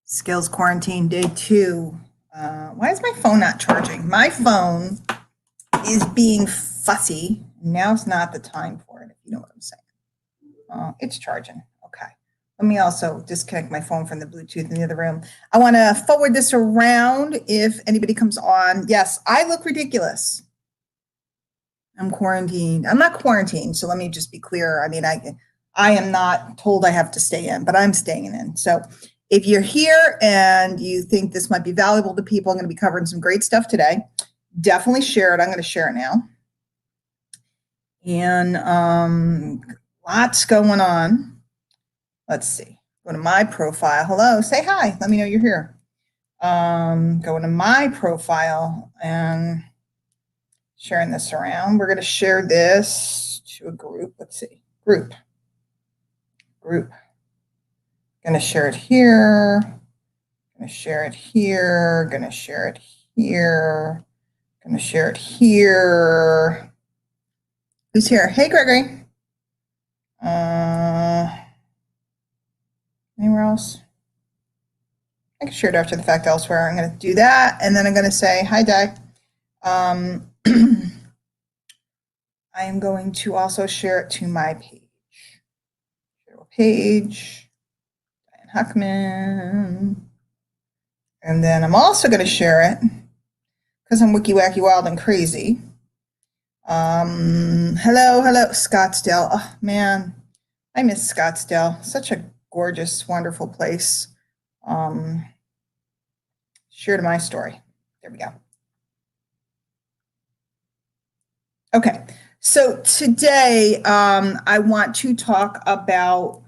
Skills quarantine day 2. Why is my phone not charging? My phone is being fussy. Now's not the time for it, if you know what I'm saying. It's charging. Okay. Let me also disconnect my phone from the Bluetooth in the other room. I want to forward this around if anybody comes on. Yes, I look ridiculous. I'm quarantined. I'm not quarantined, so let me just be clear. I mean, I am not told I have to stay in, but I'm staying in. So if you're here and you think this might be valuable to people, I'm going to be covering some great stuff today. Definitely share it. I'm going to share it now. And lots going on. Let's see. Go to my profile. Hello. Say hi. Let me know you're here. Go into my profile and sharing this around. We're going to share this to a group. Let's see. Group. Going to share it here. Going to share it here. Going to share it here. Going to share it here. Who's here? Hey, Gregory. Anywhere else? I can share it after the fact elsewhere. I'm going to do that, and then I'm going to say hi, Di. I am going to also share it to my page. Share a page. Diane Huckman. And then I'm also going to share it because I'm wiki wacky wild and crazy. Hello, Scottsdale. Oh man, I miss Scottsdale. Such a gorgeous, wonderful place. Share to my story. There we go. Okay, so today I want to talk about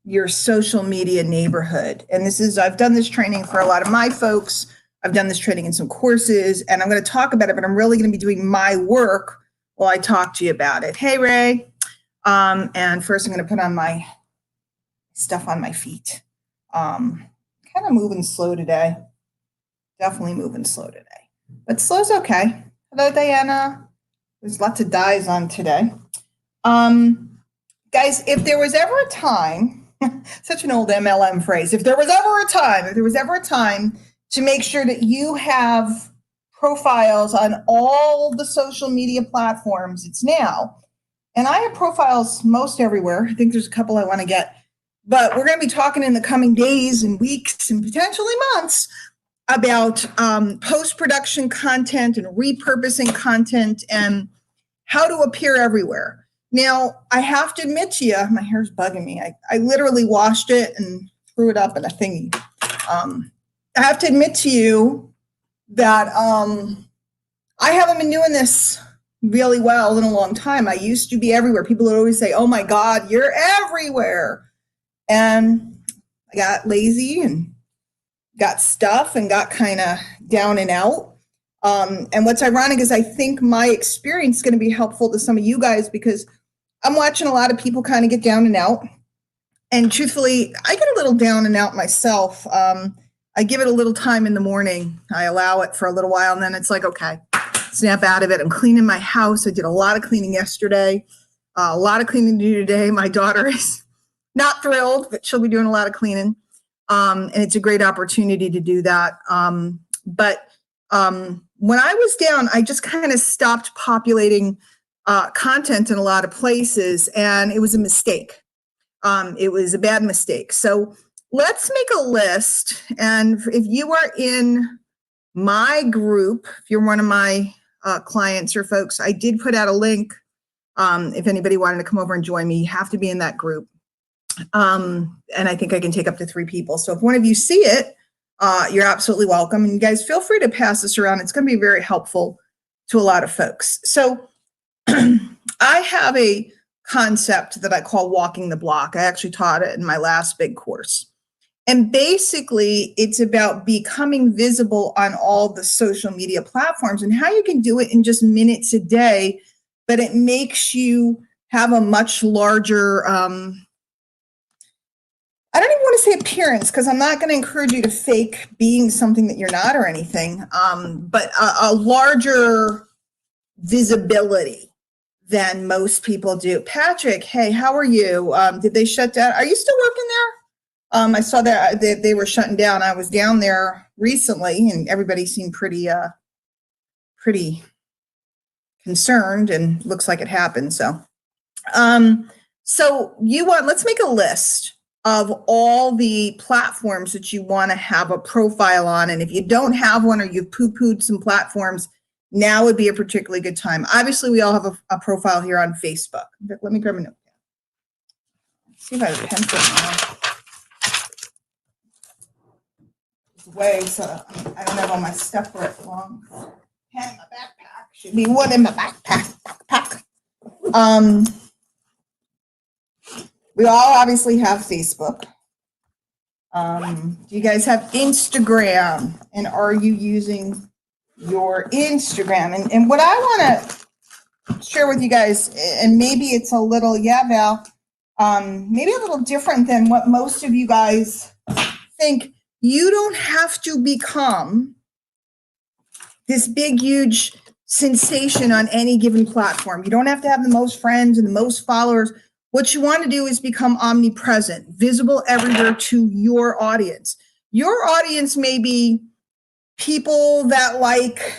your social media neighborhood. And I've done this training for a lot of my folks. I've done this training in some courses, and I'm going to talk about it, but I'm really going to be doing my work while I talk to you about it. Hey, Ray. And first I'm going to put on my stuff on my feet. Kind of moving slow today. Definitely moving slow today. But slow's okay. Hello, Diana. There's lots of dies on today. Guys, if there was ever a time, such an old MLM phrase, if there was ever a time to make sure that you have profiles on all the social media platforms, it's now. And I have profiles most everywhere. I think there's a couple I want to get. But we're going to be talking in the coming days and weeks and potentially months about post-production content and repurposing content and how to appear everywhere. Now, I have to admit to you, my hair's bugging me. I literally washed it and threw it up in a thingy. I have to admit to you that I haven't been doing this really well in a long time. I used to be everywhere. People would always say, oh my God, you're everywhere. And I got lazy and got stuff and got kind of down and out. And what's ironic is I think my experience is going to be helpful to some of you guys because I'm watching a lot of people kind of get down and out. And truthfully, I get a little down and out myself. I give it a little time in the morning. I allow it for a little while, and then it's like, okay, snap out of it. I'm cleaning my house. I did a lot of cleaning yesterday, a lot of cleaning to do today. My daughter is not thrilled, but she'll be doing a lot of cleaning. And it's a great opportunity to do that. But when I was down, I just kind of stopped populating content in a lot of places, and it was a mistake. It was a bad mistake. So let's make a list. And if you are in my group, if you're one of my clients or folks, I did put out a link. If anybody wanted to come over and join me, you have to be in that group. And I think I can take up to 3 people. So if one of you see it, you're absolutely welcome. And you guys feel free to pass this around. It's going to be very helpful to a lot of folks. So I have a concept that I call walking the block. I actually taught it in my last big course. And basically, it's about becoming visible on all the social media platforms and how you can do it in just minutes a day, but it makes you have a much larger, I don't even want to say appearance, because I'm not going to encourage you to fake being something that you're not or anything, but a larger visibility than most people do. Patrick, hey, how are you? Did they shut down? Are you still working there? I saw that they were shutting down. I was down there recently, and everybody seemed pretty concerned, and looks like it happened. So, let's make a list of all the platforms that you want to have a profile on. And if you don't have one, or you've poo-pooed some platforms, now would be a particularly good time. Obviously, we all have a profile here on Facebook. Let me grab a notepad. See if I have a pencil way, so I don't have all my stuff right wrong. Pen in my backpack. Should be one in my backpack. We all obviously have Facebook. Do you guys have Instagram? And are you using your Instagram? And what I want to share with you guys, and maybe it's a little, Val, maybe a little different than what most of you guys think. You don't have to become this big, huge sensation on any given platform. You don't have to have the most friends and the most followers. What you want to do is become omnipresent, visible everywhere to your audience. Your audience may be people that like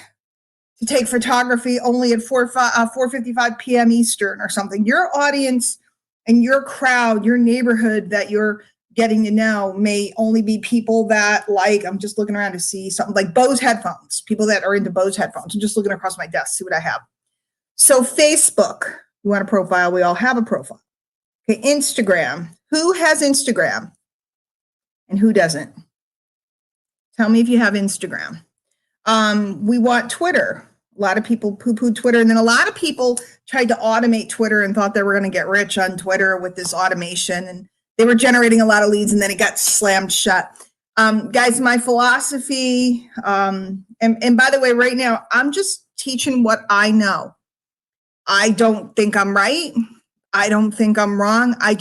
to take photography only at 4:55 p.m. Eastern or something. Your audience and your crowd, your neighborhood that you're getting to know may only be people that like, I'm just looking around to see something like Bose headphones, people that are into Bose headphones. I'm just looking across my desk, see what I have. So Facebook, you want a profile, we all have a profile. Okay, Instagram, who has Instagram and who doesn't? Tell me if you have Instagram. We want Twitter. A lot of people poo-poo Twitter, and then a lot of people tried to automate Twitter and thought they were going to get rich on Twitter with this automation, and they were generating a lot of leads, and then it got slammed shut. Guys, my philosophy, and by the way, right now, I'm just teaching what I know. I don't think I'm right. I don't think I'm wrong. I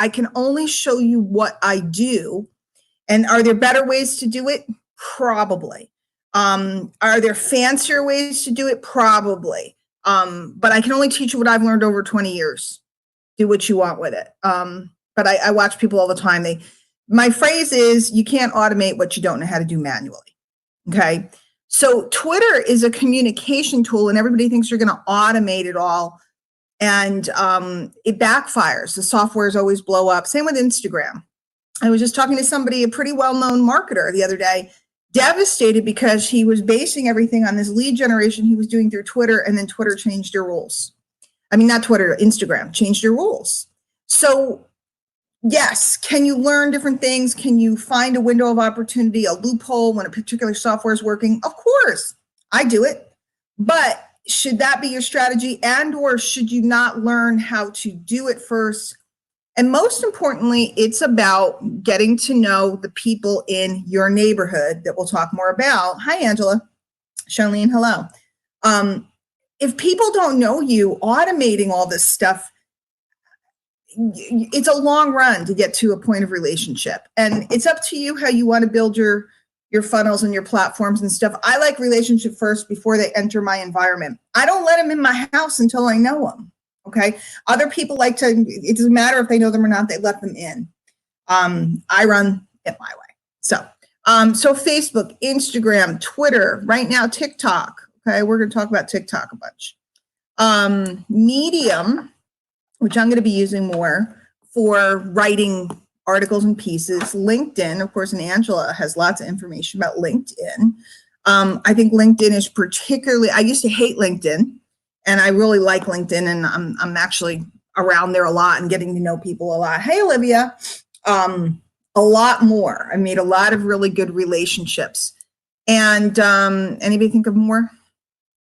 can only show you what I do. And are there better ways to do it? Probably. Are there fancier ways to do it? Probably. But I can only teach you what I've learned over 20 years. Do what you want with it. But I watch people all the time. My phrase is, you can't automate what you don't know how to do manually. Okay. So Twitter is a communication tool, and everybody thinks you're going to automate it all. And it backfires. The softwares always blow up. Same with Instagram. I was just talking to somebody, a pretty well-known marketer the other day, devastated because he was basing everything on this lead generation he was doing through Twitter, and then Twitter changed their rules. I mean, not Twitter, Instagram changed their rules. So yes, can you learn different things? Can you find a window of opportunity, a loophole when a particular software is working? Of course, I do it. But should that be your strategy, and or should you not learn how to do it first? And most importantly, it's about getting to know the people in your neighborhood that we'll talk more about. Hi, Angela. Charlene, hello. If people don't know you, automating all this stuff, it's a long run to get to a point of relationship. And it's up to you how you want to build your funnels and your platforms and stuff. I like relationship first before they enter my environment. I don't let them in my house until I know them. Okay. Other people like to, it doesn't matter if they know them or not, they let them in. I run it my way. So Facebook, Instagram, Twitter, right now, TikTok. Okay. We're going to talk about TikTok a bunch. Medium, which I'm going to be using more for writing articles and pieces. LinkedIn, of course, and Angela has lots of information about LinkedIn. I think LinkedIn is particularly, I used to hate LinkedIn, and I really like LinkedIn, and I'm actually around there a lot and getting to know people a lot. Hey, Olivia, a lot more. I made a lot of really good relationships. And anybody think of more?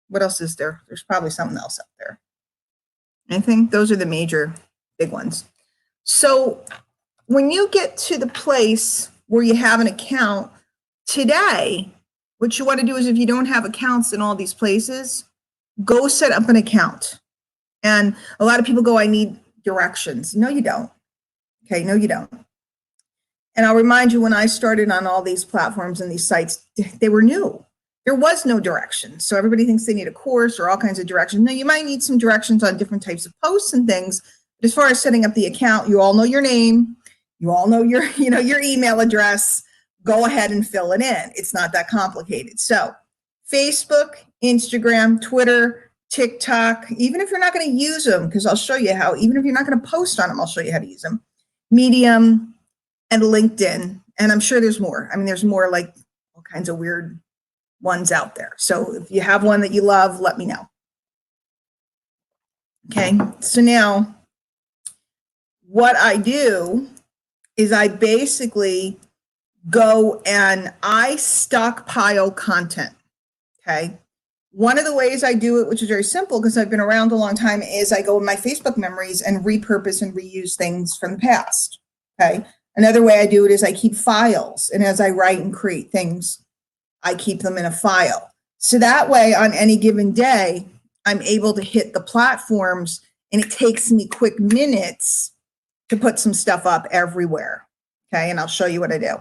What else is there? There's probably something else up there. Anything? Those are the major big ones. So when you get to the place where you have an account today, what you want to do is, if you don't have accounts in all these places, go set up an account. And a lot of people go, I need directions. No, you don't. Okay, no, you don't. And I'll remind you, when I started on all these platforms and these sites, they were new. There was no direction. So everybody thinks they need a course or all kinds of directions. Now, you might need some directions on different types of posts and things. But as far as setting up the account, you all know your name. You all know your, your email address. Go ahead and fill it in. It's not that complicated. So Facebook, Instagram, Twitter, TikTok, even if you're not going to use them, because I'll show you how, even if you're not going to post on them, I'll show you how to use them. Medium and LinkedIn. And I'm sure there's more. I mean, there's more, like all kinds of weird ones out there. So if you have one that you love, let me know. Okay, so now what I do is I basically go and I stockpile content. Okay. One of the ways I do it, which is very simple because I've been around a long time, is I go in my Facebook memories and repurpose and reuse things from the past. Okay. Another way I do it is I keep files, and as I write and create things, I keep them in a file. So that way on any given day, I'm able to hit the platforms, and it takes me quick minutes to put some stuff up everywhere. Okay. And I'll show you what I do.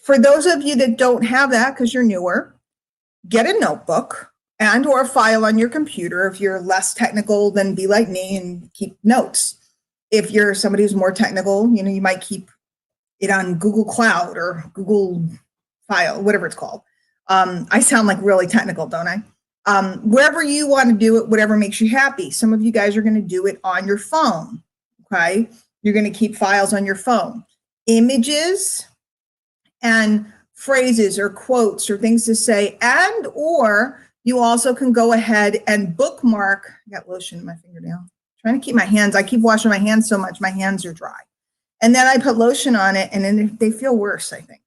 For those of you that don't have that because you're newer, get a notebook and or a file on your computer. If you're less technical, then be like me and keep notes. If you're somebody who's more technical, you might keep it on Google Cloud or Google File, whatever it's called. I sound like really technical, don't I? Wherever you want to do it, whatever makes you happy. Some of you guys are going to do it on your phone. Okay. You're going to keep files on your phone. Images and phrases or quotes or things to say, and or you also can go ahead and bookmark. I got lotion in my fingernail. I'm trying to keep my hands. I keep washing my hands so much, my hands are dry. And then I put lotion on it, and then they feel worse, I think.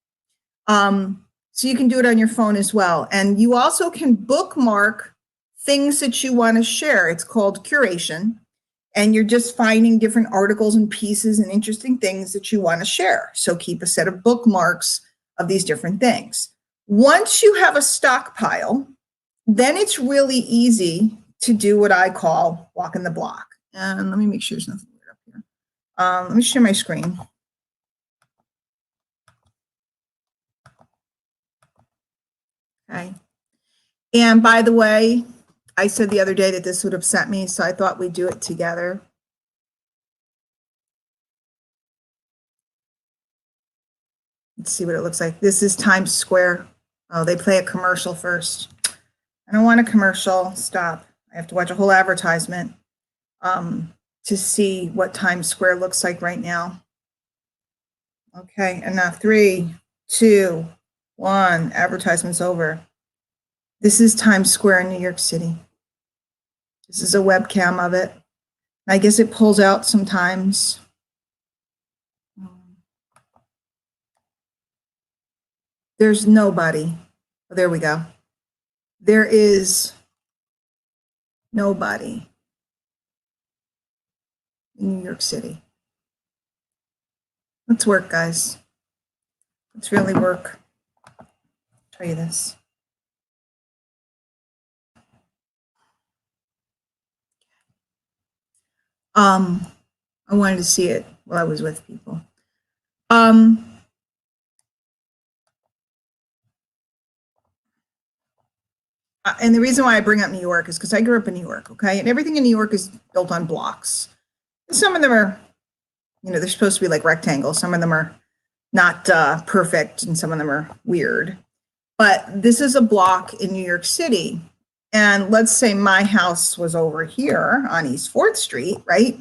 So you can do it on your phone as well. And you also can bookmark things that you want to share. It's called curation. And you're just finding different articles and pieces and interesting things that you want to share. So keep a set of bookmarks of these different things. Once you have a stockpile, then it's really easy to do what I call walking the block. And let me make sure there's nothing weird up here. Let me share my screen. Okay. And by the way, I said the other day that this would upset me, so I thought we'd do it together. Let's see what it looks like. This is Times Square. Oh, they play a commercial first. I don't want a commercial. Stop. I have to watch a whole advertisement to see what Times Square looks like right now. Okay, enough. 3, 2, 1. Advertisement's over. This is Times Square in New York City. This is a webcam of it. I guess it pulls out sometimes. There's nobody. Oh, there we go. There is nobody in New York City. Let's work, guys. Let's really work. I'll tell you this. I wanted to see it while I was with people. And the reason why I bring up New York is because I grew up in New York, okay? And everything in New York is built on blocks. And some of them are, they're supposed to be like rectangles. Some of them are not perfect, and some of them are weird. But this is a block in New York City. And let's say my house was over here on East 4th Street, right?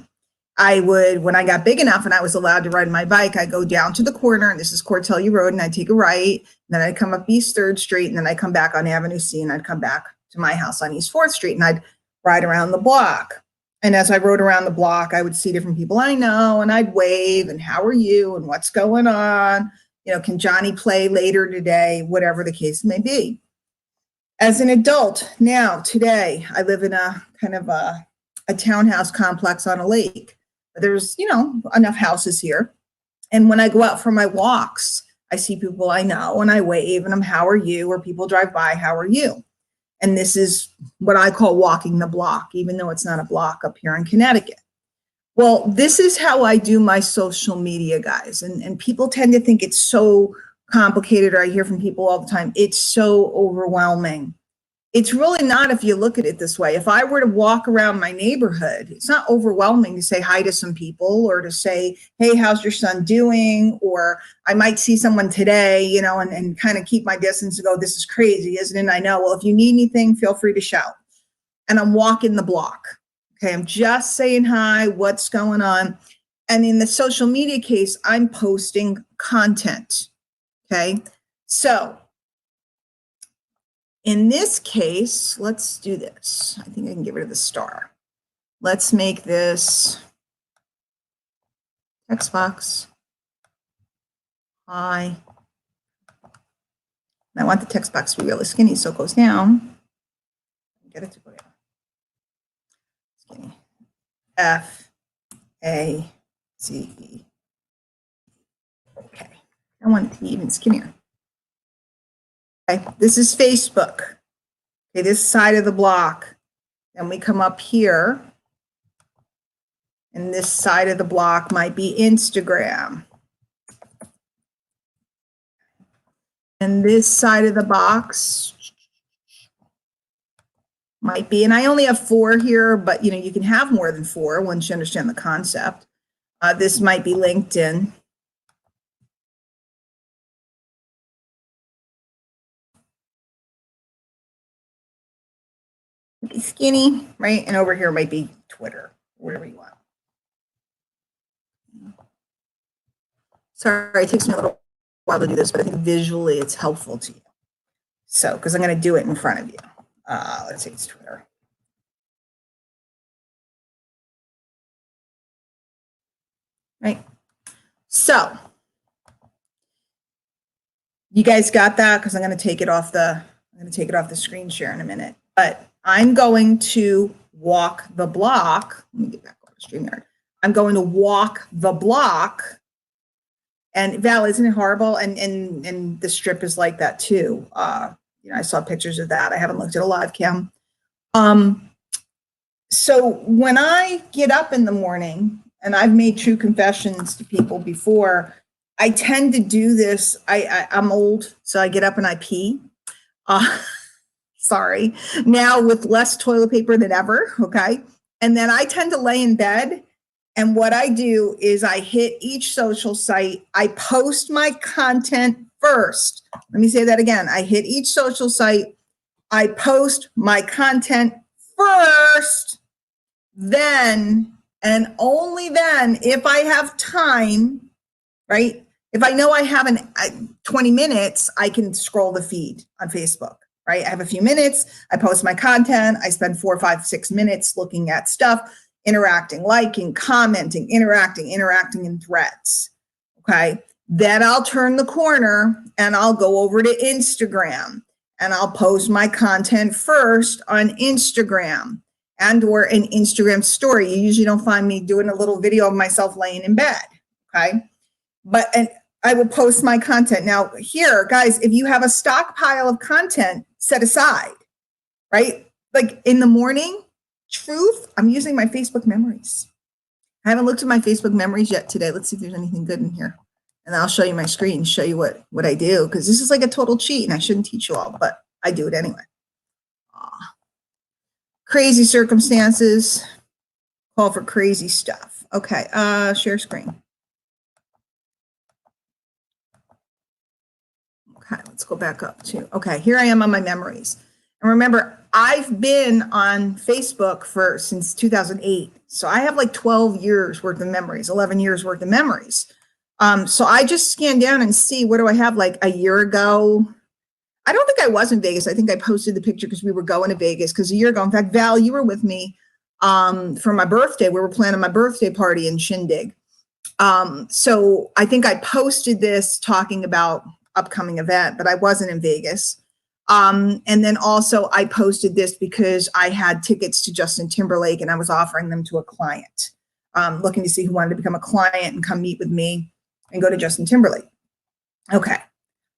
I would, when I got big enough and I was allowed to ride my bike, I'd go down to the corner, and this is Cortellia Road, and I'd take a right, and then I'd come up East 3rd Street, and then I'd come back on Avenue C, and I'd come back to my house on East 4th Street, and I'd ride around the block. And as I rode around the block, I would see different people I know, and I'd wave, and how are you, and what's going on? Can Johnny play later today? Whatever the case may be. As an adult, now, today, I live in a kind of a townhouse complex on a lake. There's, enough houses here. And when I go out for my walks, I see people I know, and I wave, and I'm, how are you? Or people drive by, how are you? And this is what I call walking the block, even though it's not a block up here in Connecticut. Well, this is how I do my social media, guys. And people tend to think it's so complicated, or I hear from people all the time, it's so overwhelming. it's really not if you look at it this way. If I were to walk around my neighborhood, it's not overwhelming to say hi to some people or to say, hey, how's your son doing? Or I might see someone today, you know, and kind of keep my distance and go, this is crazy, isn't it? And I know, well, if you need anything, feel free to shout. And I'm walking the block. Okay, I'm just saying hi, what's going on? And in the social media case, I'm posting content. Okay, so in this case, let's do this. I think I can get rid of the star. Let's make this text box. Hi. And I want the text box to be really skinny, so it goes down. Get it to go down. Skinny. F-A-C-E. Okay. I want it to be even skinnier. Okay, this is Facebook. Okay, this side of the block. Then we come up here. And this side of the block might be Instagram. And this side of the box might be, and I only have 4 here, but you know, you can have more than 4 once you understand the concept. This might be LinkedIn. Be skinny, right? And over here might be Twitter, whatever you want. Sorry, it takes me a little while to do this, but I think visually it's helpful to you. So, because I'm going to do it in front of you. Let's say it's Twitter. Right. So, you guys got that? Because I'm going to take it off the screen share in a minute. But I'm going to walk the block. Let me get back over to StreamYard. I'm going to walk the block. And Val, isn't it horrible? And the strip is like that too. You know, I saw pictures of that. I haven't looked at a live cam. So when I get up in the morning, and I've made true confessions to people before, I tend to do this. I'm old, so I get up and I pee. Sorry. Now with less toilet paper than ever, okay? And then I tend to lay in bed, and what I do is I hit each social site. I post my content first. Let me say that again. I hit each social site. I post my content first. Then, and only then, if I have time, right? If I know I have 20 minutes, I can scroll the feed on Facebook. Right? I have a few minutes, I post my content, I spend 4, 5, 6 minutes looking at stuff, interacting, liking, commenting, interacting in threads. Okay. Then I'll turn the corner and I'll go over to Instagram and I'll post my content first on Instagram and or an Instagram story. You usually don't find me doing a little video of myself laying in bed. Okay. And I will post my content. Now here, guys, if you have a stockpile of content set aside, right? Like in the morning, truth, I'm using my Facebook memories. I haven't looked at my Facebook memories yet today. Let's see if there's anything good in here. And I'll show you my screen, show you what I do, because this is like a total cheat and I shouldn't teach you all, but I do it anyway. Crazy circumstances call for crazy stuff. Okay, share screen. Okay, let's go back up to, okay, here I am on my memories. And remember, I've been on Facebook since 2008. So I have like 12 years worth of memories, 11 years worth of memories. So I just scan down and see, what do I have, like a year ago? I don't think I was in Vegas. I think I posted the picture because we were going to Vegas because a year ago, in fact, Val, you were with me for my birthday. We were planning my birthday party in Shindig. So I think I posted this talking about upcoming event, but I wasn't in Vegas. And then also I posted this because I had tickets to Justin Timberlake and I was offering them to a client, looking to see who wanted to become a client and come meet with me and go to Justin Timberlake. Okay.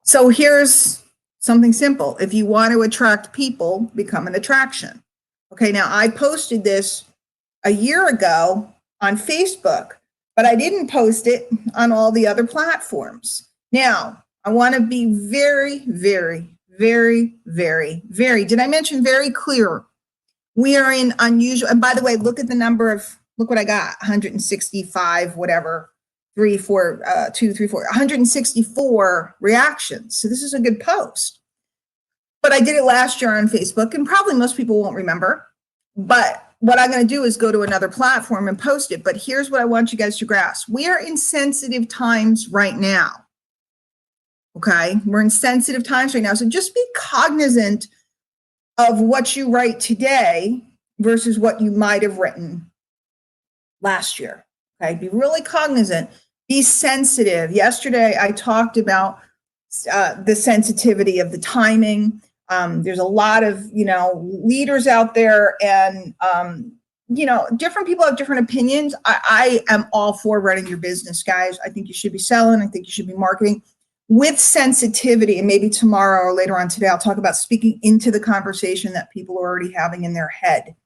So here's something simple. If you want to attract people, become an attraction. Okay. Now I posted this a year ago on Facebook, but I didn't post it on all the other platforms. Now, I want to be very, very, Very, very, very, did I mention very clear? We are in unusual, and by the way, look at the number of, look what I got, 165, whatever, 164 reactions. So this is a good post. But I did it last year on Facebook, and probably most people won't remember. But what I'm going to do is go to another platform and post it. But here's what I want you guys to grasp. We are in sensitive times right now. Okay, we're in sensitive times right now. So just be cognizant of what you write today versus what you might have written last year. Okay, be really cognizant, be sensitive. Yesterday, I talked about the sensitivity of the timing. There's a lot of, leaders out there, and, different people have different opinions. I am all for running your business, guys. I think you should be selling. I think you should be marketing with sensitivity. And maybe tomorrow or later on today, I'll talk about speaking into the conversation that people are already having in their head.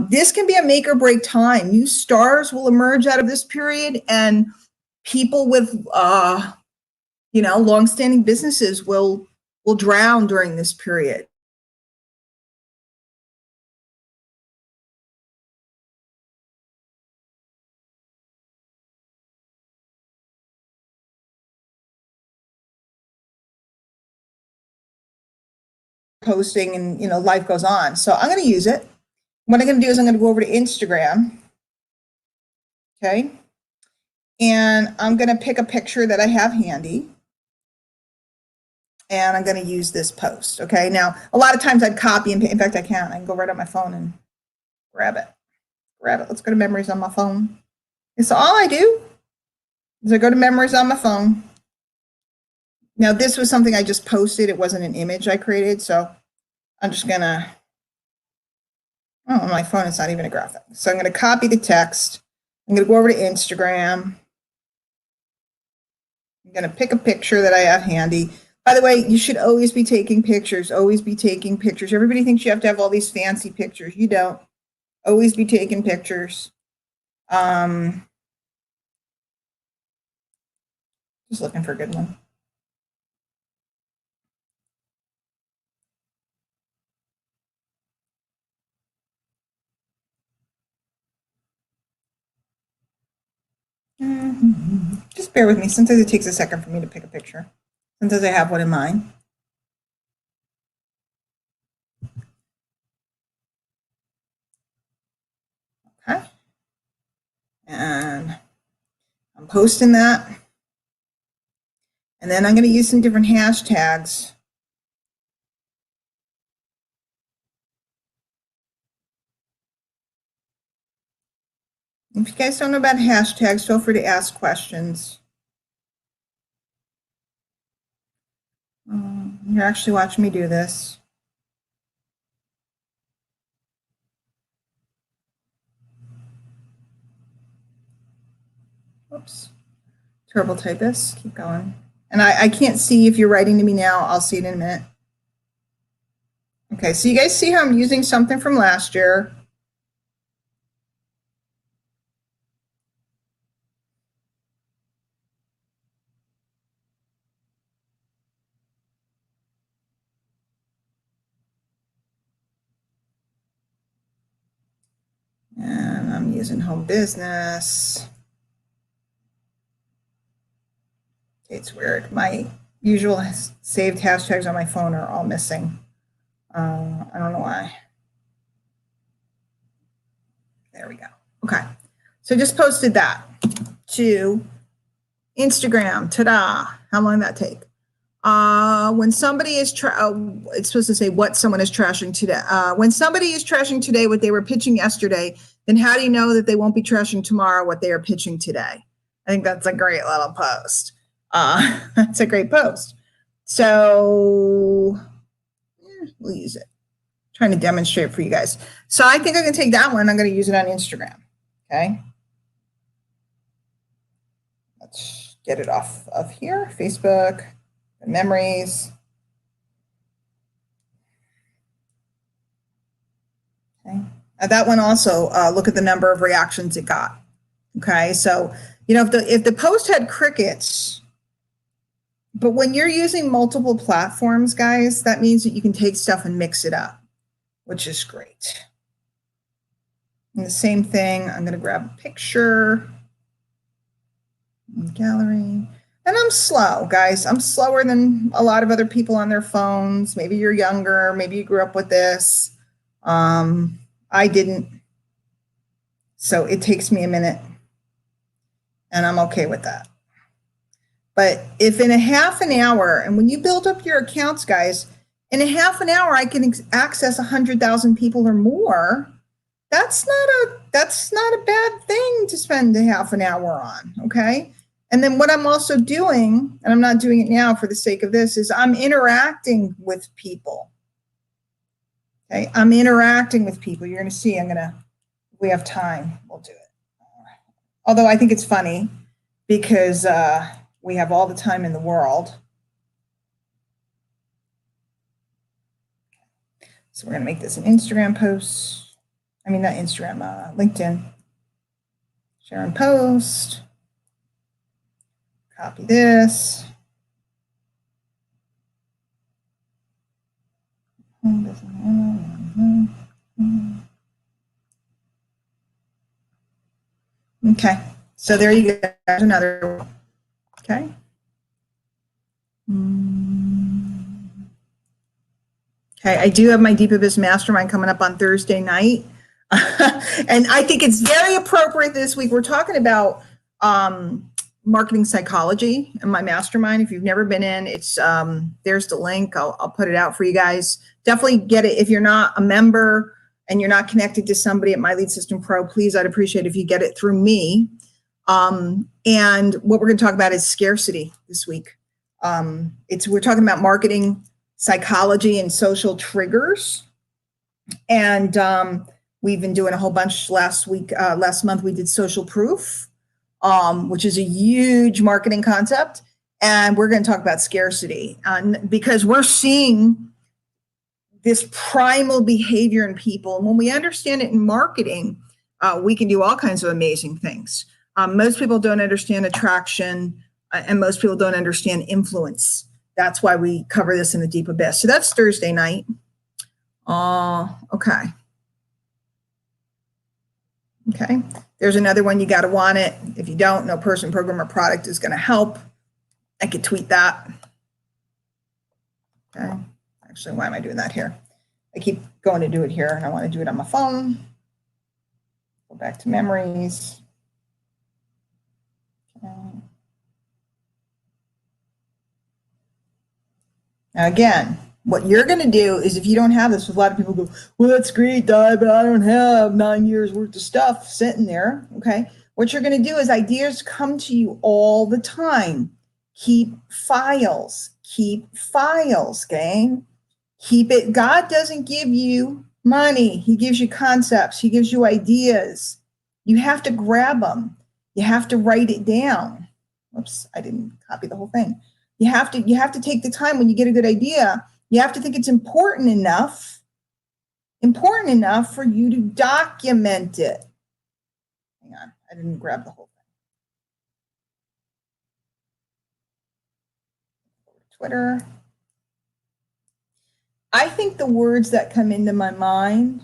This can be a make or break time. New stars will emerge out of this period, and people with, longstanding businesses will drown during this period. Posting, and life goes on. So I'm going to use it. What I'm going to do is I'm going to go over to Instagram. Okay. And I'm going to pick a picture that I have handy. And I'm going to use this post. Okay. Now, a lot of times I'd copy and paste. In fact, I can go right on my phone and grab it. Let's go to memories on my phone. And so all I do is I go to memories on my phone. Now, this was something I just posted. It wasn't an image I created. So I'm just going to, on my phone, it's not even a graphic. So I'm going to copy the text. I'm going to go over to Instagram. I'm going to pick a picture that I have handy. By the way, you should always be taking pictures. Always be taking pictures. Everybody thinks you have to have all these fancy pictures. You don't. Always be taking pictures. Just looking for a good one. Just bear with me. Sometimes it takes a second for me to pick a picture. Sometimes I have one in mind. Okay. And I'm posting that. And then I'm going to use some different hashtags. If you guys don't know about hashtags, feel free to ask questions. You're actually watching me do this. Oops. Terrible typist. Keep going. And I can't see if you're writing to me now. I'll see it in a minute. Okay, so you guys see how I'm using something from last year. And I'm using home business. It's weird. My usual saved hashtags on my phone are all missing. I don't know why. There we go. Okay. So just posted that to Instagram. Ta-da. How long did that take? When somebody is, it's supposed to say what someone is trashing today. When somebody is trashing today what they were pitching yesterday, then how do you know that they won't be trashing tomorrow what they are pitching today? I think that's a great little post. That's a great post. So we'll use it. Trying to demonstrate for you guys. So I think I can take that one. I'm going to use it on Instagram. Okay. Let's get it off of here. Facebook, memories. Okay. That one also, look at the number of reactions it got. Okay. So, if the post had crickets, But when you're using multiple platforms, guys, that means that you can take stuff and mix it up, which is great. And the same thing, I'm going to grab a picture, gallery. And I'm slow, guys. I'm slower than a lot of other people on their phones. Maybe you're younger. Maybe you grew up with this. I didn't. So it takes me a minute. And I'm okay with that. But if in a half an hour, and when you build up your accounts, guys, in a half an hour, I can access 100,000 people or more. That's not a bad thing to spend a half an hour on. Okay. And then what I'm also doing, and I'm not doing it now for the sake of this, is I'm interacting with people. Okay. I'm interacting with people. You're going to see, if we have time, we'll do it. Although I think it's funny because we have all the time in the world. So we're going to make this an Instagram post. I mean, not Instagram, LinkedIn. Share and post. Copy this. Okay, so there you go. There's another one. Okay. Okay, I do have my Deep Abyss Mastermind coming up on Thursday night. And I think it's very appropriate this week. We're talking about marketing psychology in my mastermind. If you've never been in, it's there's the link. I'll put it out for you guys. Definitely get it. If you're not a member and you're not connected to somebody at My Lead System Pro, please, I'd appreciate if you get it through me. And what we're going to talk about is scarcity this week. We're talking about marketing psychology and social triggers. And we've been doing a whole bunch last month we did social proof, which is a huge marketing concept. And we're going to talk about scarcity because we're seeing this primal behavior in people. And when we understand it in marketing, we can do all kinds of amazing things. Most people don't understand attraction, and most people don't understand influence. That's why we cover this in the Deep Abyss. So that's Thursday night. Okay. Okay. There's another one. You got to want it. If you don't, no person, program, or product is going to help. I could tweet that. Okay. Actually, why am I doing that here? I keep going to do it here, and I want to do it on my phone. Go back to memories. Okay. Now, again, what you're going to do is, if you don't have this, a lot of people go, well, that's great, Di, but I don't have 9 years worth of stuff sitting there. Okay. What you're going to do is ideas come to you all the time. Keep files, gang. Keep it. God doesn't give you money. He gives you concepts. He gives you ideas. You have to grab them. You have to write it down. Oops, I didn't copy the whole thing. You have to take the time when you get a good idea. You have to think it's important enough for you to document it. Hang on, I didn't grab the whole thing. Twitter. I think the words that come into my mind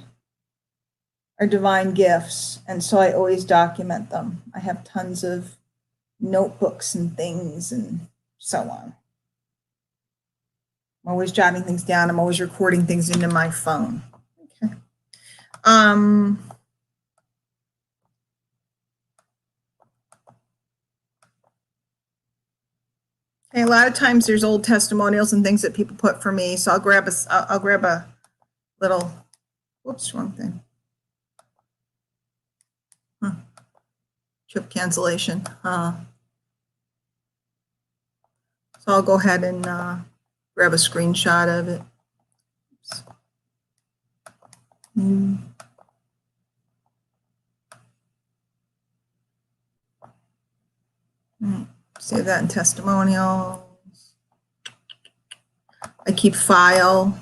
are divine gifts, and so I always document them. I have tons of notebooks and things and so on. I'm always jotting things down. I'm always recording things into my phone. Okay. Okay, a lot of times there's old testimonials and things that people put for me, so I'll grab a little. Whoops, wrong thing. Trip cancellation. So I'll go ahead and grab a screenshot of it. Save that in testimonials. I keep file.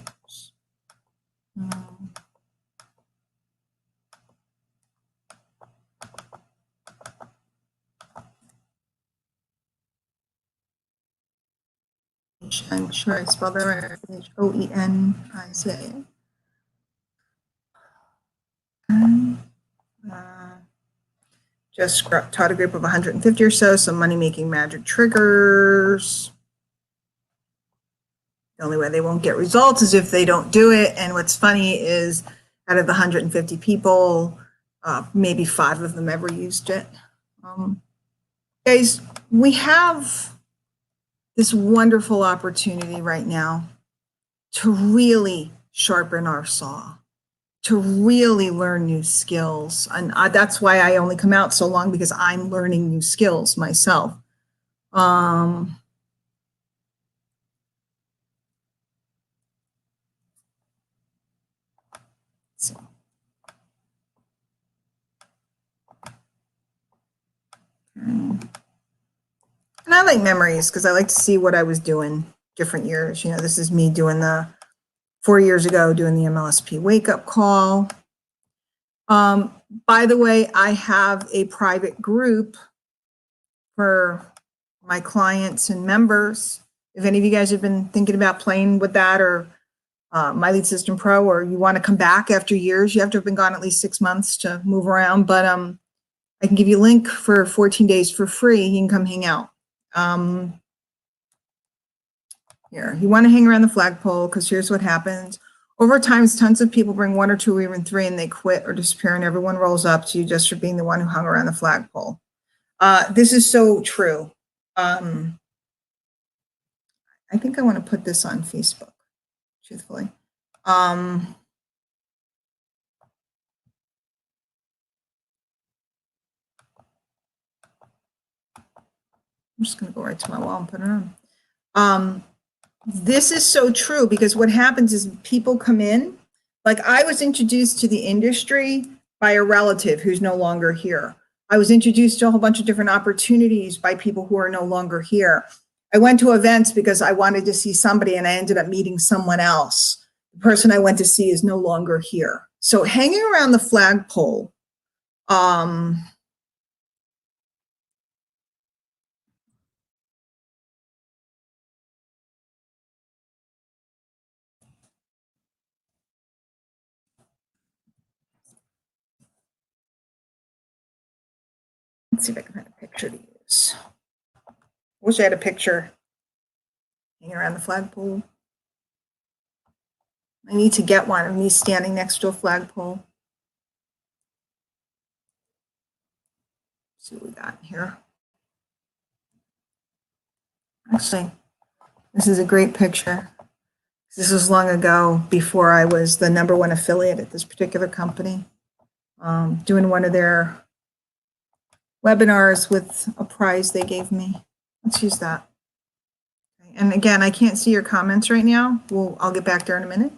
I'm sure I spelled that right. Oeniza. Just taught a group of 150 or so, some money-making magic triggers. The only way they won't get results is if they don't do it. And what's funny is out of the 150 people, maybe 5 of them ever used it. Guys, we have this wonderful opportunity right now to really sharpen our saw, to really learn new skills. And that's why I only come out so long, because I'm learning new skills myself. So. And I like memories because I like to see what I was doing different years. You know, this is me doing the 4 years ago, doing the MLSP wake up call. By the way, I have a private group for my clients and members. If any of you guys have been thinking about playing with that, or My Lead System Pro, or you want to come back after years, you have to have been gone at least 6 months to move around. But I can give you a link for 14 days for free. You can come hang out. Here, you want to hang around the flagpole, because here's what happens. Over time, tons of people bring 1 or 2 or even 3, and they quit or disappear, and everyone rolls up to you just for being the one who hung around the flagpole. This is so true. I think I want to put this on Facebook, truthfully. I'm just going to go right to my wall and put it on. This is so true, because what happens is people come in, like I was introduced to the industry by a relative who's no longer here. I was introduced to a whole bunch of different opportunities by people who are no longer here. I went to events because I wanted to see somebody, and I ended up meeting someone else. The person I went to see is no longer here. So hanging around the flagpole, let's see if I can find a picture to use. Wish I had a picture hanging around the flagpole. I need to get one of me standing next to a flagpole. Let's see what we got here. Actually, this is a great picture. This was long ago, before I was the #1 affiliate at this particular company, doing one of their webinars with a prize they gave me. Let's use that. Okay. And again, I can't see your comments right now. I'll get back there in a minute.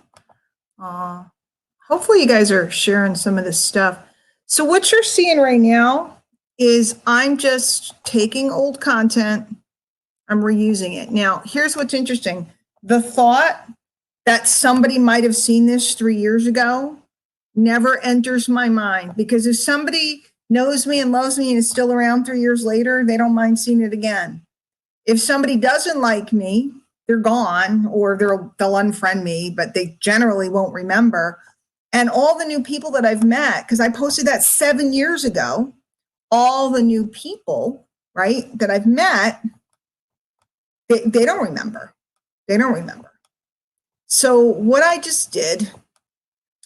Hopefully you guys are sharing some of this stuff. So what you're seeing right now is I'm just taking old content, I'm reusing it. Now, here's what's interesting. The thought that somebody might have seen this 3 years ago never enters my mind, because if somebody knows me and loves me and is still around 3 years later, they don't mind seeing it again. If somebody doesn't like me, they're gone, or they'll unfriend me, but they generally won't remember. And all the new people that I've met, because I posted that 7 years ago, all the new people, right, that I've met, they don't remember. They don't remember. So what I just did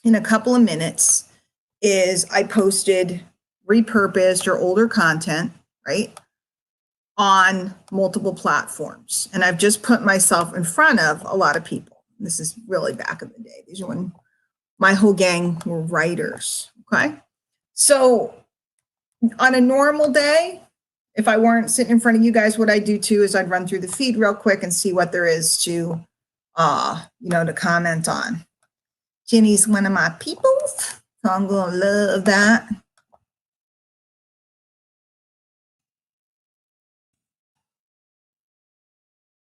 in a couple of minutes is I posted repurposed or older content, right, on multiple platforms. And I've just put myself in front of a lot of people. This is really back in the day. These are when my whole gang were writers, okay? So on a normal day, if I weren't sitting in front of you guys, what I'd do too is I'd run through the feed real quick and see what there is to, to comment on. Jenny's one of my peoples, so I'm gonna love that.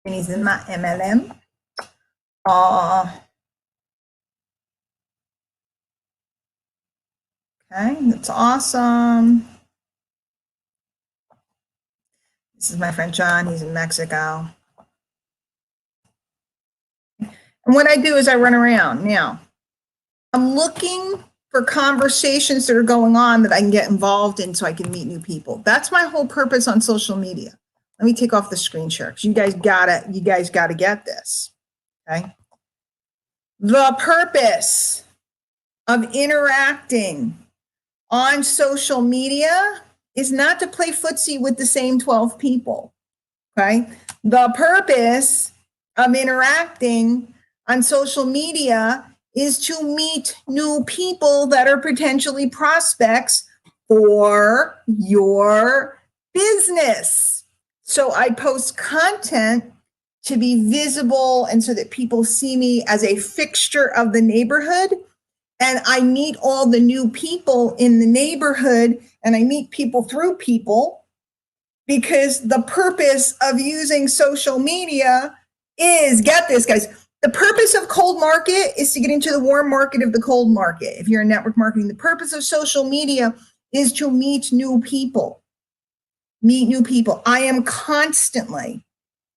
Jenny's in my MLM. Okay, that's awesome. This is my friend John, he's in Mexico. And what I do is I run around. Now, I'm looking for conversations that are going on that I can get involved in so I can meet new people. That's my whole purpose on social media. Let me take off the screen share because you guys gotta get this. Okay. The purpose of interacting on social media is not to play footsie with the same 12 people. Okay. The purpose of interacting on social media is to meet new people that are potentially prospects for your business. So I post content to be visible and so that people see me as a fixture of the neighborhood. And I meet all the new people in the neighborhood, and I meet people through people, because the purpose of using social media is, get this, guys, the purpose of cold market is to get into the warm market of the cold market. If you're in network marketing, the purpose of social media is to meet new people. Meet new people. I am constantly,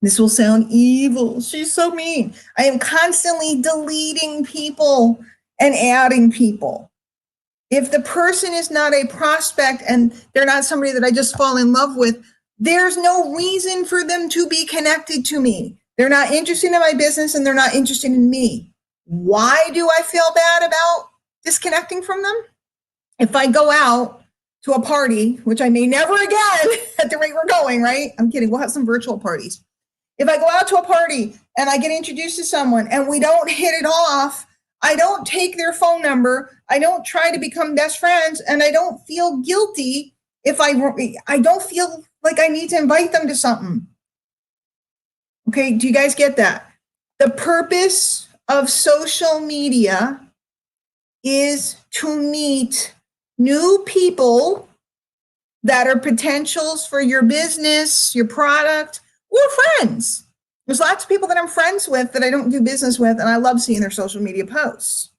this will sound evil, she's so mean, I am constantly deleting people and adding people. If the person is not a prospect and they're not somebody that I just fall in love with, there's no reason for them to be connected to me. They're not interested in my business and they're not interested in me. Why do I feel bad about disconnecting from them? If I go out to a party, which I may never again at the rate we're going, right? I'm kidding. We'll have some virtual parties. If I go out to a party and I get introduced to someone and we don't hit it off, I don't take their phone number. I don't try to become best friends, and I don't feel guilty if I don't feel like I need to invite them to something. Okay, do you guys get that? The purpose of social media is to meet new people that are potentials for your business, your product, or friends. There's lots of people that I'm friends with that I don't do business with, and I love seeing their social media posts.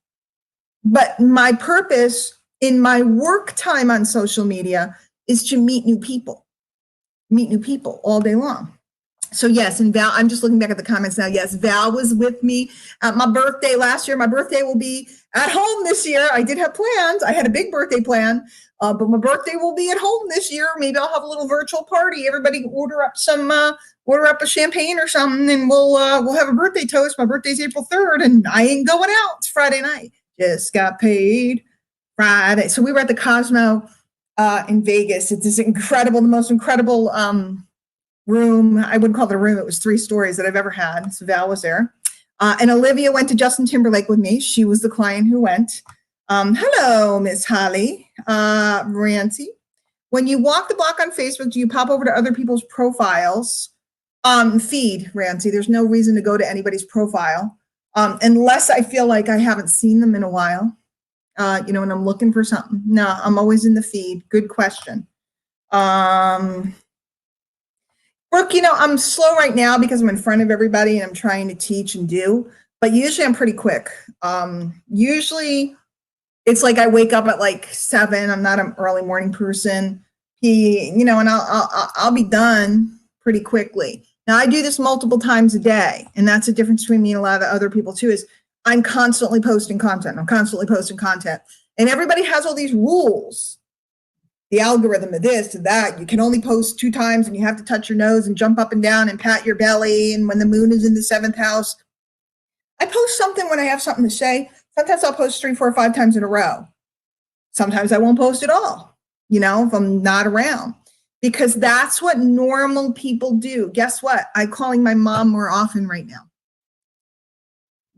But my purpose in my work time on social media is to meet new people all day long. So yes, and Val, I'm just looking back at the comments now. Yes, Val was with me at my birthday last year. My birthday will be at home this year. I did have plans. I had a big birthday plan, but my birthday will be at home this year. Maybe I'll have a little virtual party. Everybody order up a champagne or something, and we'll have a birthday toast. My birthday's April 3rd, and I ain't going out. It's Friday night. Just got paid Friday. So we were at the Cosmo in Vegas. It's this incredible, the most incredible room. I wouldn't call it a room. It was 3 stories that I've ever had. So Val was there. And Olivia went to Justin Timberlake with me. She was the client who went. Hello, Miss Holly. Rancy. When you walk the block on Facebook, do you pop over to other people's profiles? Feed, Rancy. There's no reason to go to anybody's profile unless I feel like I haven't seen them in a while. And I'm looking for something. No, I'm always in the feed. Good question. Brooke, I'm slow right now because I'm in front of everybody and I'm trying to teach and do, but usually I'm pretty quick. Usually it's like I wake up at like 7. I'm not an early morning person. And I'll be done pretty quickly. Now I do this multiple times a day, and that's the difference between me and a lot of other people too, is I'm constantly posting content. And everybody has all these rules. The algorithm of this, to that, you can only post 2 times and you have to touch your nose and jump up and down and pat your belly. And when the moon is in the 7th house, I post something when I have something to say. Sometimes I'll post 3, 4, 5 times in a row. Sometimes I won't post at all, if I'm not around, because that's what normal people do. Guess what? I'm calling my mom more often right now.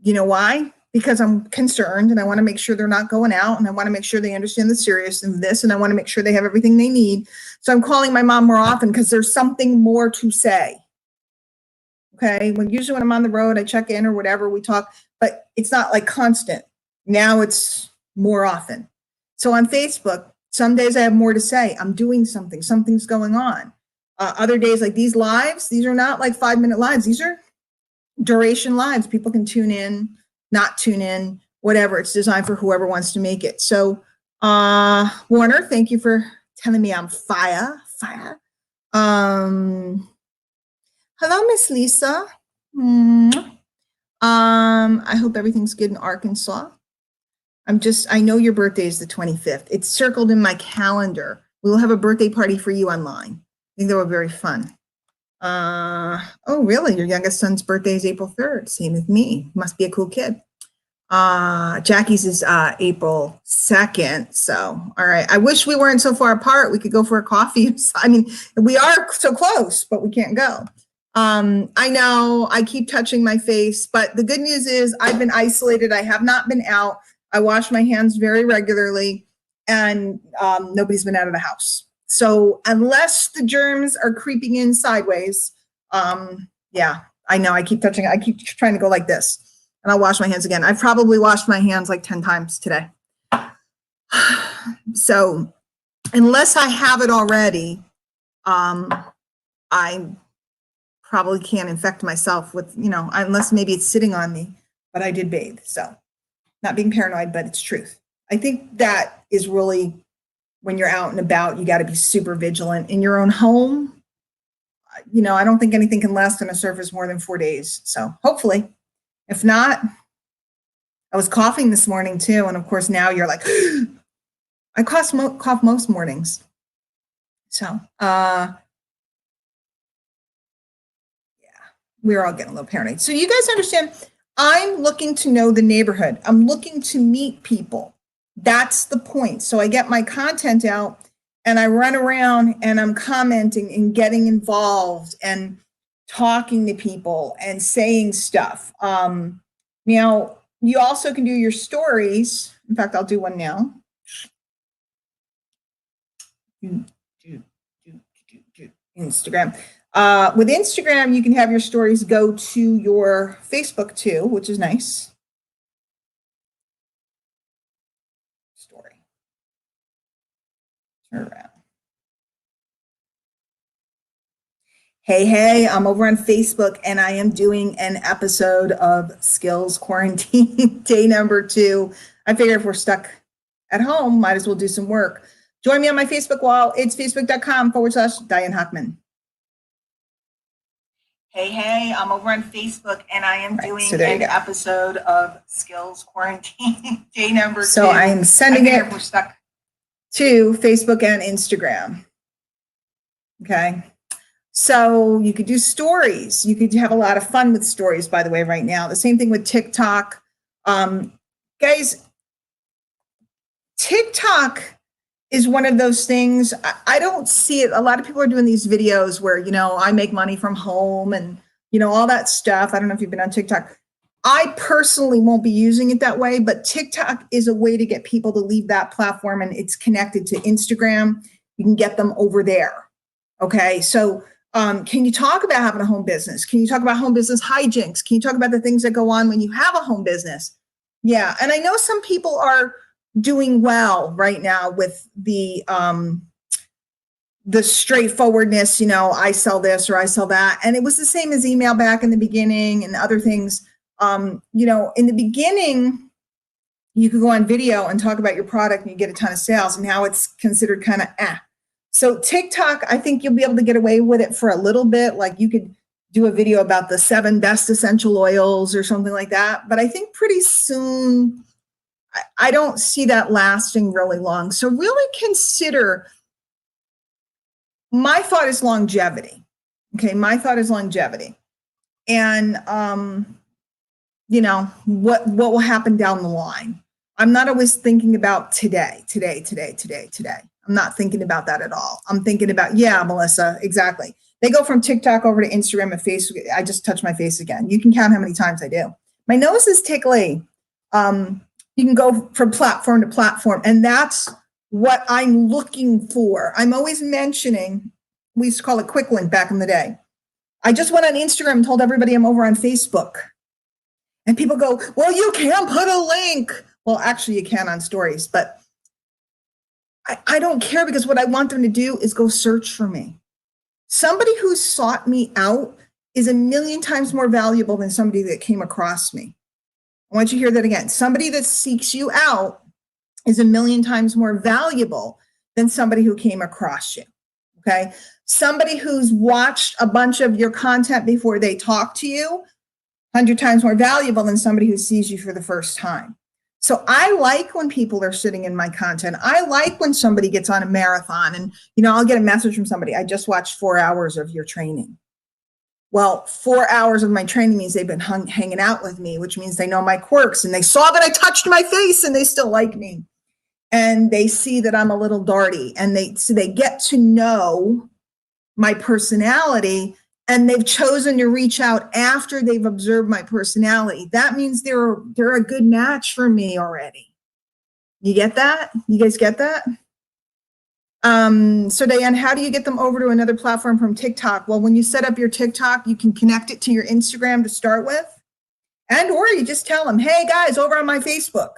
You know why? Because I'm concerned and I want to make sure they're not going out, and I want to make sure they understand the seriousness of this, and I want to make sure they have everything they need. So I'm calling my mom more often because there's something more to say. Okay. Usually when I'm on the road, I check in or whatever, we talk, but it's not like constant. Now it's more often. So on Facebook, some days I have more to say. I'm doing something, something's going on. Other days, like these lives, these are not like 5-minute lives. These are duration lives. People can tune in, not tune in, whatever. It's designed for whoever wants to make it. So Warner, thank you for telling me I'm fire. Hello, Miss Lisa. I hope everything's good in Arkansas. I know your birthday is the 25th. It's circled in my calendar. We will have a birthday party for you online. I think that would be very fun. Oh, really? Your youngest son's birthday is April 3rd. Same with me. Must be a cool kid. Jackie's is April 2nd. So, all right. I wish we weren't so far apart. We could go for a coffee. I mean, we are so close, but we can't go. I know I keep touching my face, but the good news is I've been isolated. I have not been out. I wash my hands very regularly, and nobody's been out of the house. So unless the germs are creeping in sideways, yeah, I know I keep touching. I keep trying to go like this, and I'll wash my hands again. I've probably washed my hands like 10 times today. So unless I have it already, I probably can't infect myself with, unless maybe it's sitting on me, but I did bathe. So not being paranoid, but it's truth. I think that is really, when you're out and about, you got to be super vigilant in your own home. I don't think anything can last on a surface more than 4 days. So hopefully, if not, I was coughing this morning too. And of course now you're like, I cough most mornings. So, we're all getting a little paranoid. So you guys understand, I'm looking to know the neighborhood. I'm looking to meet people. That's the point. So I get my content out and I run around and I'm commenting and getting involved and talking to people and saying stuff. Now, you also can do your stories. In fact, I'll do one now. Instagram. With Instagram, you can have your stories go to your Facebook too, which is nice. Story. Turn around. Hey, I'm over on Facebook and I am doing an episode of Skills Quarantine, day number 2. I figure if we're stuck at home, might as well do some work. Join me on my Facebook wall. It's facebook.com/Diane Hochman. Hey, I'm over on Facebook and I am doing an episode of Skills Quarantine, day number 2. So I am sending it if we're stuck to Facebook and Instagram. Okay. So you could do stories. You could have a lot of fun with stories, by the way, right now. The same thing with TikTok. Guys, TikTok is one of those things. I don't see it. A lot of people are doing these videos where, I make money from home and, all that stuff. I don't know if you've been on TikTok. I personally won't be using it that way, but TikTok is a way to get people to leave that platform, and it's connected to Instagram. You can get them over there. Okay. So, can you talk about having a home business? Can you talk about home business hijinks? Can you talk about the things that go on when you have a home business? Yeah. And I know some people are doing well right now with the straightforwardness, I sell this or I sell that. And it was the same as email back in the beginning and other things. In the beginning, you could go on video and talk about your product and you get a ton of sales. And now it's considered kind of So TikTok, I think you'll be able to get away with it for a little bit. Like you could do a video about the 7 best essential oils or something like that. But I think pretty soon, I don't see that lasting really long. So really consider, my thought is longevity. Okay. My thought is longevity. And, what will happen down the line. I'm not always thinking about today. I'm not thinking about that at all. I'm thinking about, Melissa, exactly. They go from TikTok over to Instagram and Facebook. I just touch my face again. You can count how many times I do. My nose is tickly. You can go from platform to platform, and that's what I'm looking for. I'm always mentioning, we used to call it quick link back in the day. I just went on Instagram and told everybody I'm over on Facebook. And people go, well, you can't put a link. Well, actually you can on stories, but I don't care, because what I want them to do is go search for me. Somebody who sought me out is a million times more valuable than somebody that came across me. I want you to hear that again. Somebody that seeks you out is a million times more valuable than somebody who came across you. Okay. Somebody who's watched a bunch of your content before they talk to you 100 times more valuable than somebody who sees you for the first time. So I like when people are sitting in my content. I like when somebody gets on a marathon and, I'll get a message from somebody. I just watched 4 hours of your training. Well, 4 hours of my training means they've been hanging out with me, which means they know my quirks and they saw that I touched my face and they still like me. And they see that I'm a little darty and they get to know my personality, and they've chosen to reach out after they've observed my personality. That means they're a good match for me already. You get that? You guys get that? So Diane, how do you get them over to another platform from TikTok? Well, when you set up your TikTok, you can connect it to your Instagram to start with. Or you just tell them, hey guys, over on my Facebook.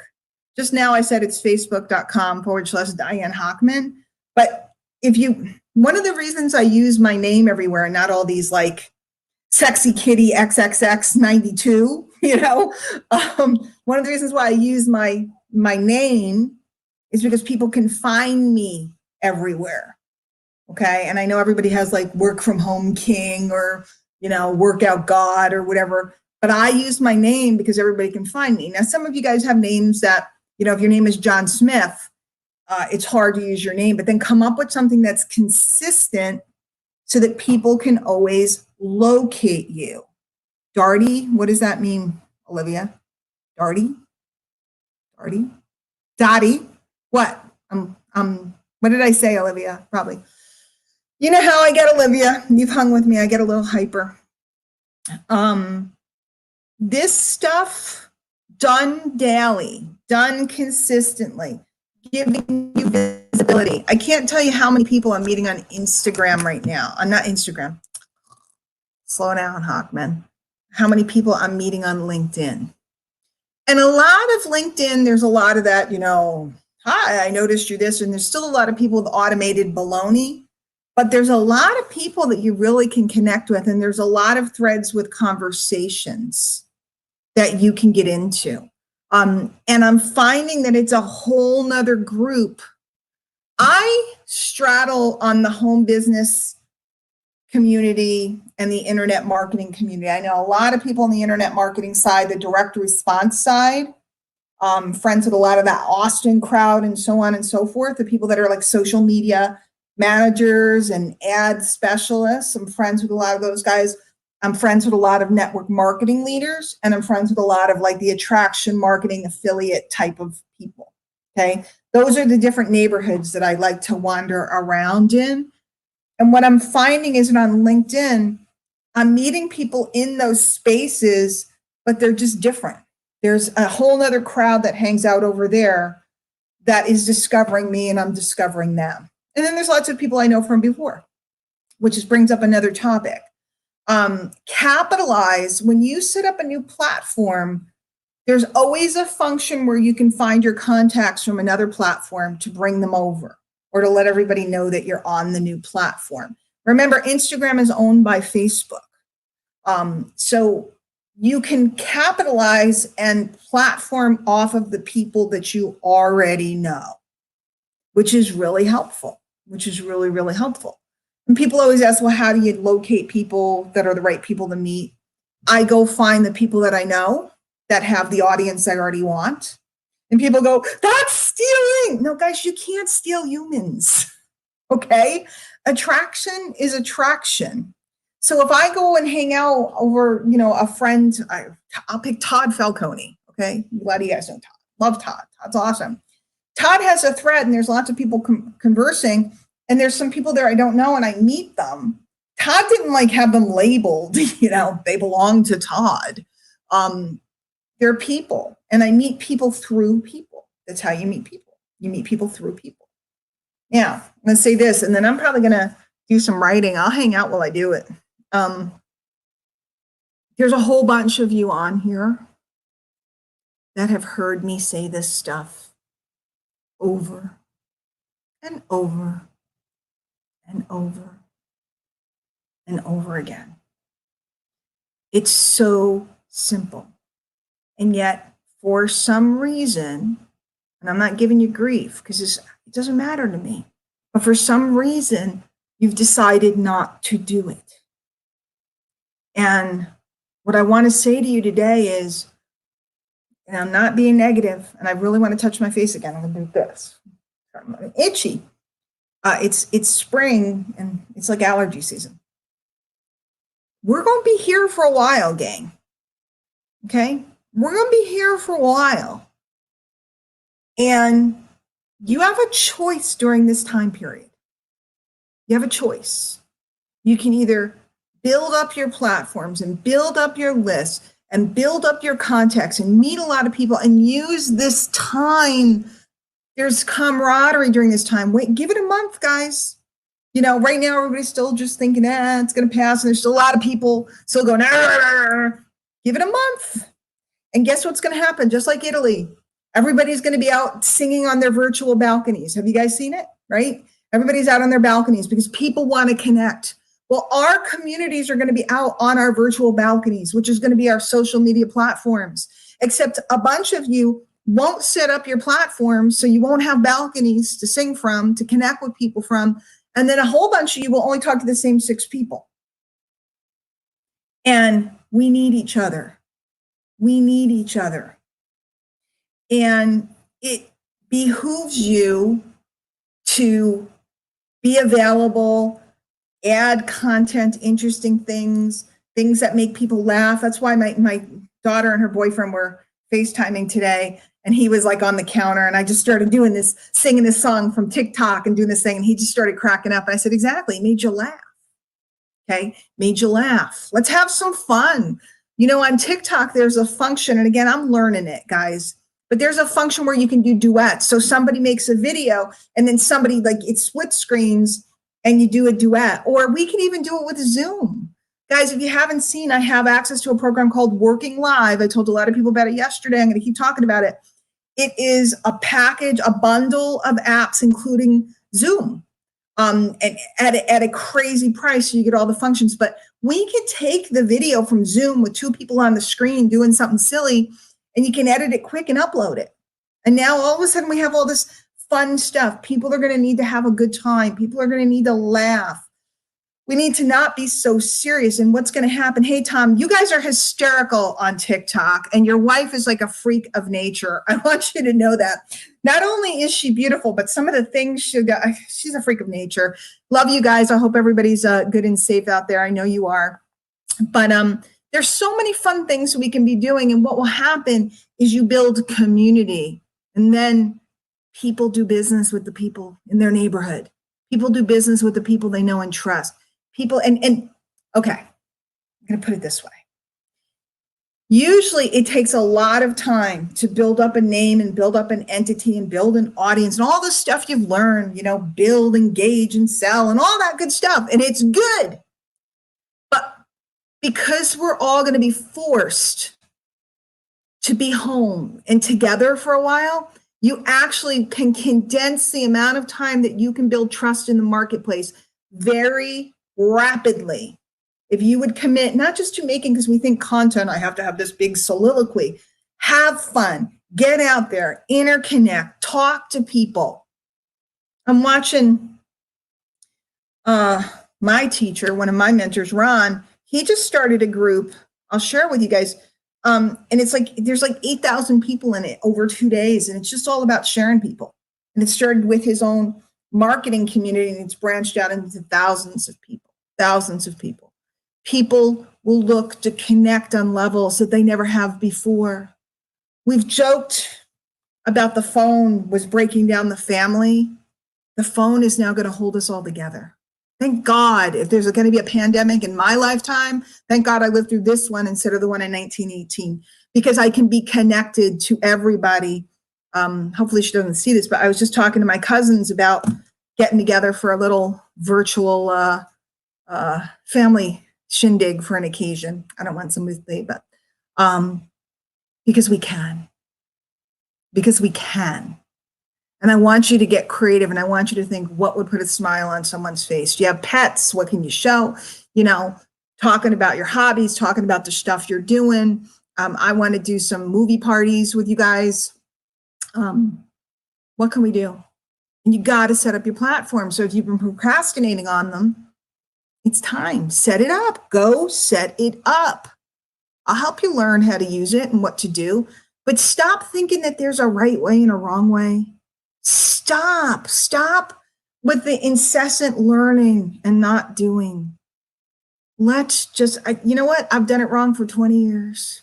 Just now I said it's facebook.com/Diane Hochman. But one of the reasons I use my name everywhere, not all these like sexy kitty XXX 92, one of the reasons why I use my name is because people can find me everywhere. Okay. And I know everybody has like work from home king or, workout God or whatever, but I use my name because everybody can find me. Now, some of you guys have names that, if your name is John Smith, it's hard to use your name, but then come up with something that's consistent so that people can always locate you. Darty, what does that mean, Olivia? Darty? Dottie? What? What did I say, Olivia? Probably. You know how I get, Olivia. You've hung with me. I get a little hyper. This stuff done daily, done consistently, giving you visibility. I can't tell you how many people I'm meeting on Instagram right now. I'm not Instagram. Slow down, Hochman. How many people I'm meeting on LinkedIn. And a lot of LinkedIn, there's a lot of that, hi, I noticed you this, and there's still a lot of people with automated baloney, but there's a lot of people that you really can connect with, and there's a lot of threads with conversations that you can get into. And I'm finding that it's a whole nother group. I straddle on the home business community and the internet marketing community. I know a lot of people on the internet marketing side, the direct response side, friends with a lot of that Austin crowd and so on and so forth, the people that are like social media managers and ad specialists. I'm friends with a lot of those guys. I'm friends with a lot of network marketing leaders, and I'm friends with a lot of like the attraction marketing affiliate type of people. Okay. Those are the different neighborhoods that I like to wander around in. And what I'm finding is that on LinkedIn, I'm meeting people in those spaces, but they're just different. There's a whole nother crowd that hangs out over there that is discovering me, and I'm discovering them. And then there's lots of people I know from before, which just brings up another topic. Capitalize. When you set up a new platform, there's always a function where you can find your contacts from another platform to bring them over or to let everybody know that you're on the new platform. Remember, Instagram is owned by Facebook. So you can capitalize and platform off of the people that you already know, which is really helpful, which is really, really helpful. And people always ask, well, how do you locate people that are the right people to meet? I go find the people that I know that have the audience I already want. And people go, that's stealing. No, guys, you can't steal humans. Okay? Attraction is attraction. So if I go and hang out over, a friend, I'll pick Todd Falcone. Okay? A lot of you guys know Todd. Love Todd. Todd's awesome. Todd has a thread, and there's lots of people conversing, and there's some people there I don't know, and I meet them. Todd didn't have them labeled, they belong to Todd. They're people, and I meet people through people. That's how you meet people. You meet people through people. Yeah, I'm going to say this, and then I'm probably going to do some writing. I'll hang out while I do it. There's a whole bunch of you on here that have heard me say this stuff over and over and over and over again. It's so simple. And yet, for some reason, and I'm not giving you grief because it doesn't matter to me, but for some reason, you've decided not to do it. And What I want to say to you today is, and I'm not being negative, and I really want to touch my face again. I'm going to do this. I'm itchy. It's spring, and it's like allergy season. We're going to be here for a while, gang. Okay? We're going to be here for a while. And you have a choice during this time period. You have a choice. You can either build up your platforms and build up your lists and build up your contacts and meet a lot of people and use this time. There's camaraderie during this time. Wait, give it a month, guys. You know, right now everybody's still just thinking, it's going to pass. And there's still a lot of people still going, give it a month. And guess what's going to happen? Just like Italy, everybody's going to be out singing on their virtual balconies. Have you guys seen it? Right? Everybody's out on their balconies because people want to connect. Well, our communities are going to be out on our virtual balconies, which is going to be our social media platforms, except a bunch of you won't set up your platforms, so you won't have balconies to sing from, to connect with people from, and then a whole bunch of you will only talk to the same 6 people. And we need each other. We need each other. And it behooves you to be available, add content, interesting things that make people laugh. That's why my daughter and her boyfriend were FaceTiming today, and he was like on the counter, and I just started doing this, singing this song from TikTok and doing this thing, and he just started cracking up. And I said, exactly, it made you laugh. Okay, made you laugh. Let's have some fun. You know, on TikTok, there's a function, and again, I'm learning it, guys, but there's a function where you can do duets. So somebody makes a video, and then somebody, like, it split screens, and you do a duet. Or we can even do it with Zoom. Guys, if you haven't seen, I have access to a program called Working Live. I told a lot of people about it yesterday. I'm going to keep talking about it. It is a package, a bundle of apps, including Zoom, and at a crazy price, so you get all the functions. But we could take the video from Zoom with 2 people on the screen doing something silly, and you can edit it quick and upload it. And now all of a sudden we have all this fun stuff. People are going to need to have a good time. People are going to need to laugh. We need to not be so serious. And what's going to happen? Hey, Tom, you guys are hysterical on TikTok, and your wife is like a freak of nature. I want you to know that. Not only is she beautiful, but some of the things she's a freak of nature. Love you guys. I hope everybody's good and safe out there. I know you are. But there's so many fun things we can be doing. And what will happen is you build community, and then people do business with the people in their neighborhood. People do business with the people they know and trust. People, and okay, I'm going to put it this way. Usually it takes a lot of time to build up a name and build up an entity and build an audience and all the stuff you've learned, you know, build, engage, and sell and all that good stuff. And it's good. But because we're all going to be forced to be home and together for a while, you actually can condense the amount of time that you can build trust in the marketplace very rapidly. If you would commit, not just to making, because we think content, I have to have this big soliloquy. Have fun, get out there, interconnect, talk to people. I'm watching my teacher, one of my mentors, Ron, he just started a group. I'll share it with you guys. And it's like, there's like 8,000 people in it over 2 days. And it's just all about sharing people. And it started with his own marketing community, and it's branched out into thousands of people. People will look to connect on levels that they never have before. We've joked about the phone was breaking down the family. The phone is now going to hold us all together. Thank God, if there's going to be a pandemic in my lifetime, thank God I lived through this one instead of the one in 1918, because I can be connected to everybody. Hopefully she doesn't see this, but I was just talking to my cousins about getting together for a little virtual family shindig for an occasion. I don't want somebody to say, but because we can. And I want you to get creative, and I want you to think, what would put a smile on someone's face? Do you have pets? What can you show? You know, talking about your hobbies, talking about the stuff you're doing. I want to do some movie parties with you guys. What can we do? And you got to set up your platform. So if you've been procrastinating on them, it's time. Set it up. Go set it up. I'll help you learn how to use it and what to do. But stop thinking that there's a right way and a wrong way. Stop with the incessant learning and not doing. Let's just, you know what? I've done it wrong for 20 years.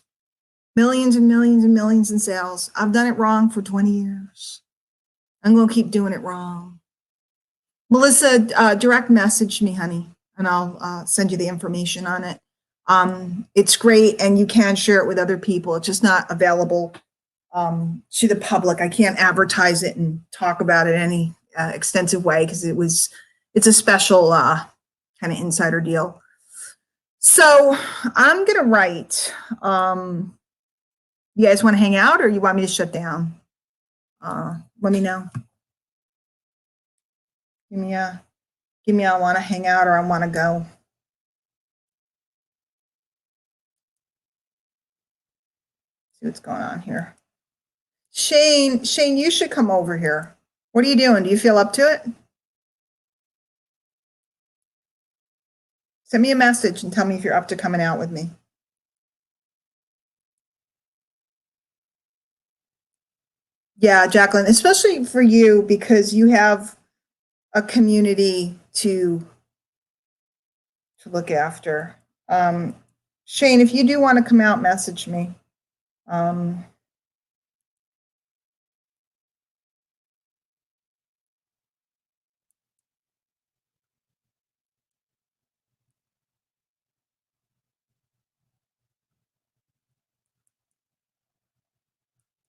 Millions and millions and millions in sales. I've done it wrong for 20 years. I'm going to keep doing it wrong. Melissa, direct message me, honey, and I'll send you the information on it. It's great, and you can share it with other people. It's just not available to the public. I can't advertise it and talk about it any extensive way because it's a special kind of insider deal. So I'm gonna write. You guys want to hang out, or you want me to shut down? Let me know. Give me I want to hang out or I want to go. See what's going on here. Shane, you should come over here. What are you doing? Do you feel up to it? Send me a message and tell me if you're up to coming out with me. Yeah, Jacqueline, especially for you because you have a community to look after. Shane, if you do want to come out, message me.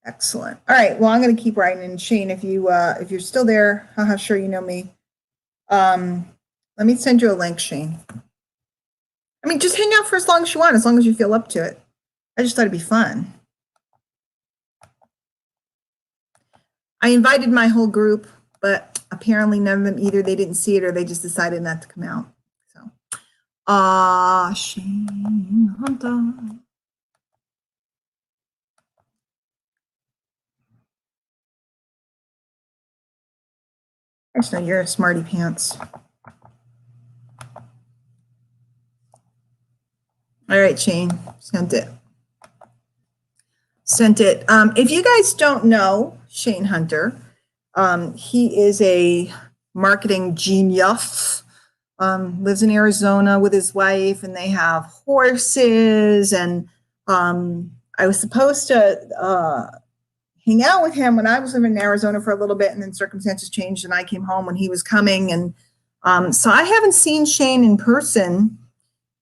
Excellent. All right. Well, I'm going to keep writing. And Shane, if you're still there, haha, sure, you know me. Let me send you a link, Shane. I mean, just hang out for as long as you want, as long as you feel up to it. I just thought it'd be fun. I invited my whole group, but apparently none of them either they didn't see it or they just decided not to come out. So, Shane Hunter. Actually, you're a smarty pants. All right, Shane, sent it. If you guys don't know Shane Hunter, he is a marketing genius. Lives in Arizona with his wife, and they have horses. And I was supposed to hang out with him when I was living in Arizona for a little bit, and then circumstances changed, and I came home when he was coming. And so I haven't seen Shane in person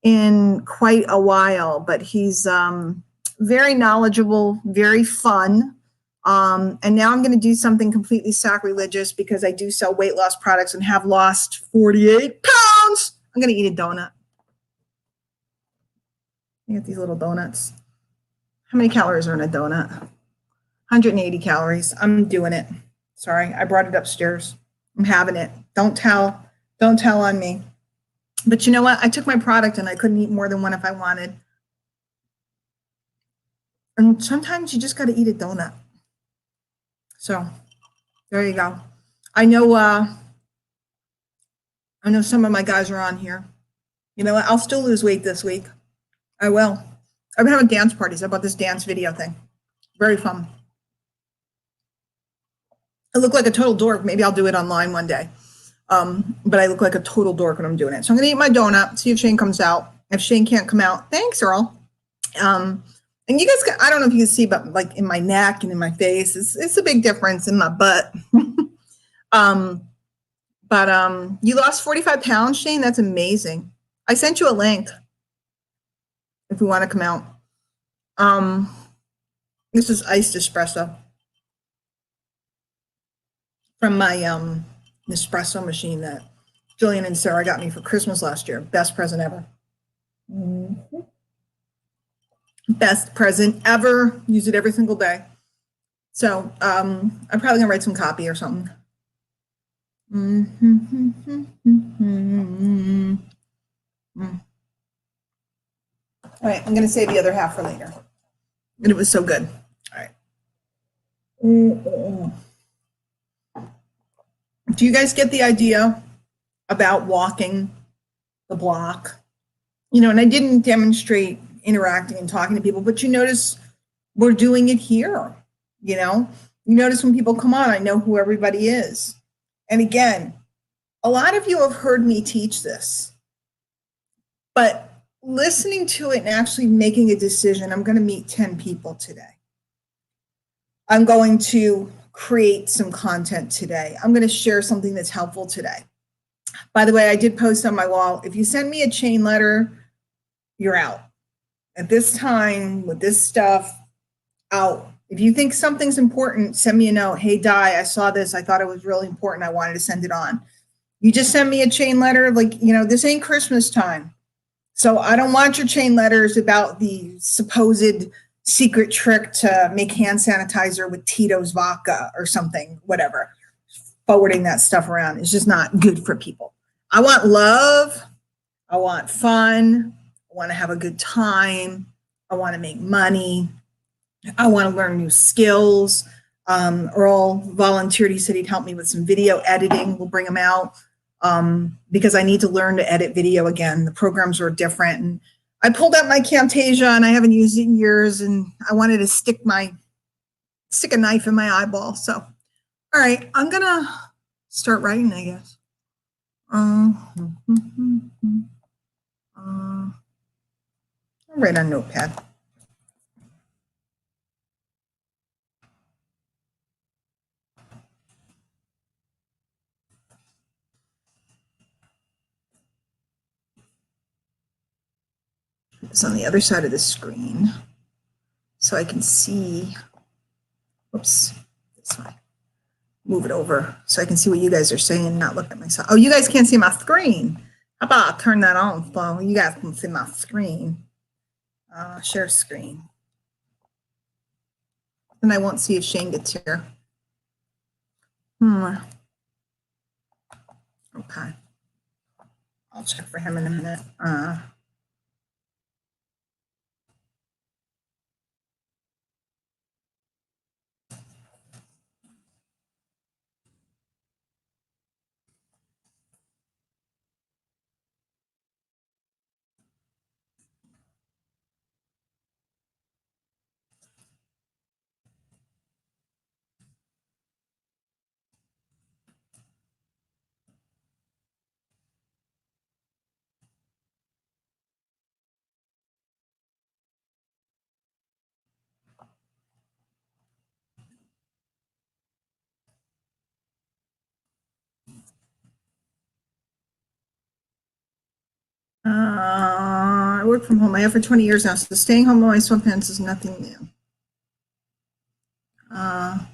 in quite a while, but he's very knowledgeable, very fun. And now I'm going to do something completely sacrilegious because I do sell weight loss products and have lost 48 pounds. I'm going to eat a donut. Look at these little donuts. How many calories are in a donut? 180 calories. I'm doing it. Sorry, I brought it upstairs. I'm having it. Don't tell on me. But you know what? I took my product and I couldn't eat more than one if I wanted. And sometimes you just got to eat a donut. So there you go. I know some of my guys are on here. You know what? I'll still lose weight this week. I will. I've been having dance parties. I bought this dance video thing. Very fun. I look like a total dork. Maybe I'll do it online one day. But I look like a total dork when I'm doing it. So I'm going to eat my donut, see if Shane comes out. If Shane can't come out, thanks, Earl. And you guys, I don't know if you can see, but like in my neck and in my face, it's a big difference in my butt. But you lost 45 pounds, Shane. That's amazing. I sent you a link if you want to come out. This is iced espresso from my Nespresso machine that Jillian and Sarah got me for Christmas last year. Best present ever. Mm-hmm. Best present ever. Use it every single day. So I'm probably gonna write some copy or something. All right, I'm gonna save the other half for later. And it was so good. All right. Do you guys get the idea about walking the block? You know, and I didn't demonstrate interacting and talking to people, but you notice we're doing it here. You notice when people come on, I know who everybody is. And again, a lot of you have heard me teach this, but listening to it and actually making a decision, I'm going to meet 10 people today. I'm going to create some content today. I'm going to share something that's helpful today. By the way, I did post on my wall, if you send me a chain letter, you're out. At this time, with this stuff, out. If you think something's important, send me a note. Hey, Di, I saw this. I thought it was really important. I wanted to send it on. You just send me a chain letter, like, this ain't Christmas time. So I don't want your chain letters about the supposed secret trick to make hand sanitizer with Tito's vodka or something, whatever. Forwarding that stuff around is just not good for people. I want love. I want fun. I want to have a good time. I want to make money. I want to learn new skills. Earl volunteered. He said he'd help me with some video editing. We'll bring him out because I need to learn to edit video again. The programs were different. And I pulled out my Camtasia and I haven't used it in years. And I wanted to stick a knife in my eyeball. So, all right, I'm going to start writing, I guess. I'll write on Notepad. It's on the other side of the screen so I can see. Whoops, this way. Move it over so I can see what you guys are saying and not look at myself. Oh, you guys can't see my screen. How about I turn that on so you guys can see my screen? Share screen. Then I won't see if Shane gets here. Okay. I'll check for him in a minute. I work from home. I have for 20 years now, so staying home in my sweatpants is nothing new. I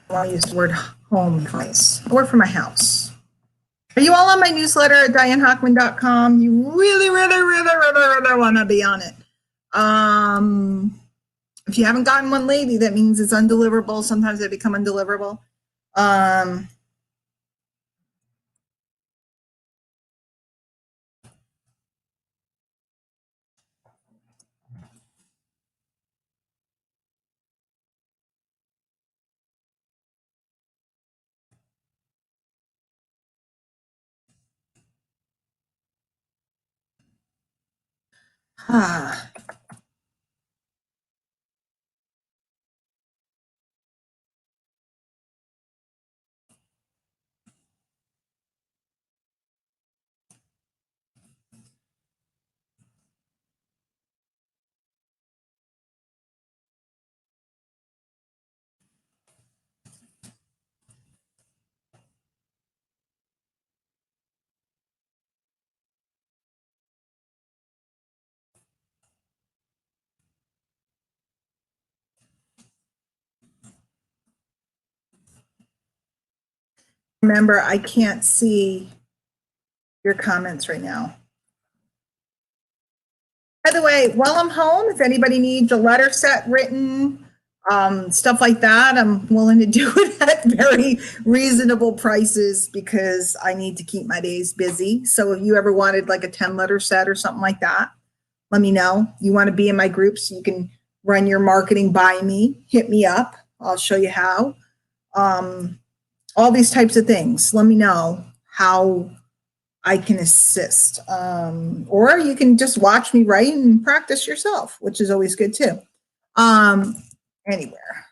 want to use the word home twice. I work from my house. Are you all on my newsletter at DianeHockman.com? You really want to be on it. If you haven't gotten one lately, that means it's undeliverable. Sometimes they become undeliverable. Remember, I can't see your comments right now. By the way, while I'm home, if anybody needs a letter set written, stuff like that, I'm willing to do it at very reasonable prices because I need to keep my days busy. So if you ever wanted like a 10 letter set or something like that, let me know. You want to be in my group so you can run your marketing by me, hit me up. I'll show you how. All these types of things. Let me know how I can assist. Or you can just watch me write and practice yourself, which is always good too. Anywhere.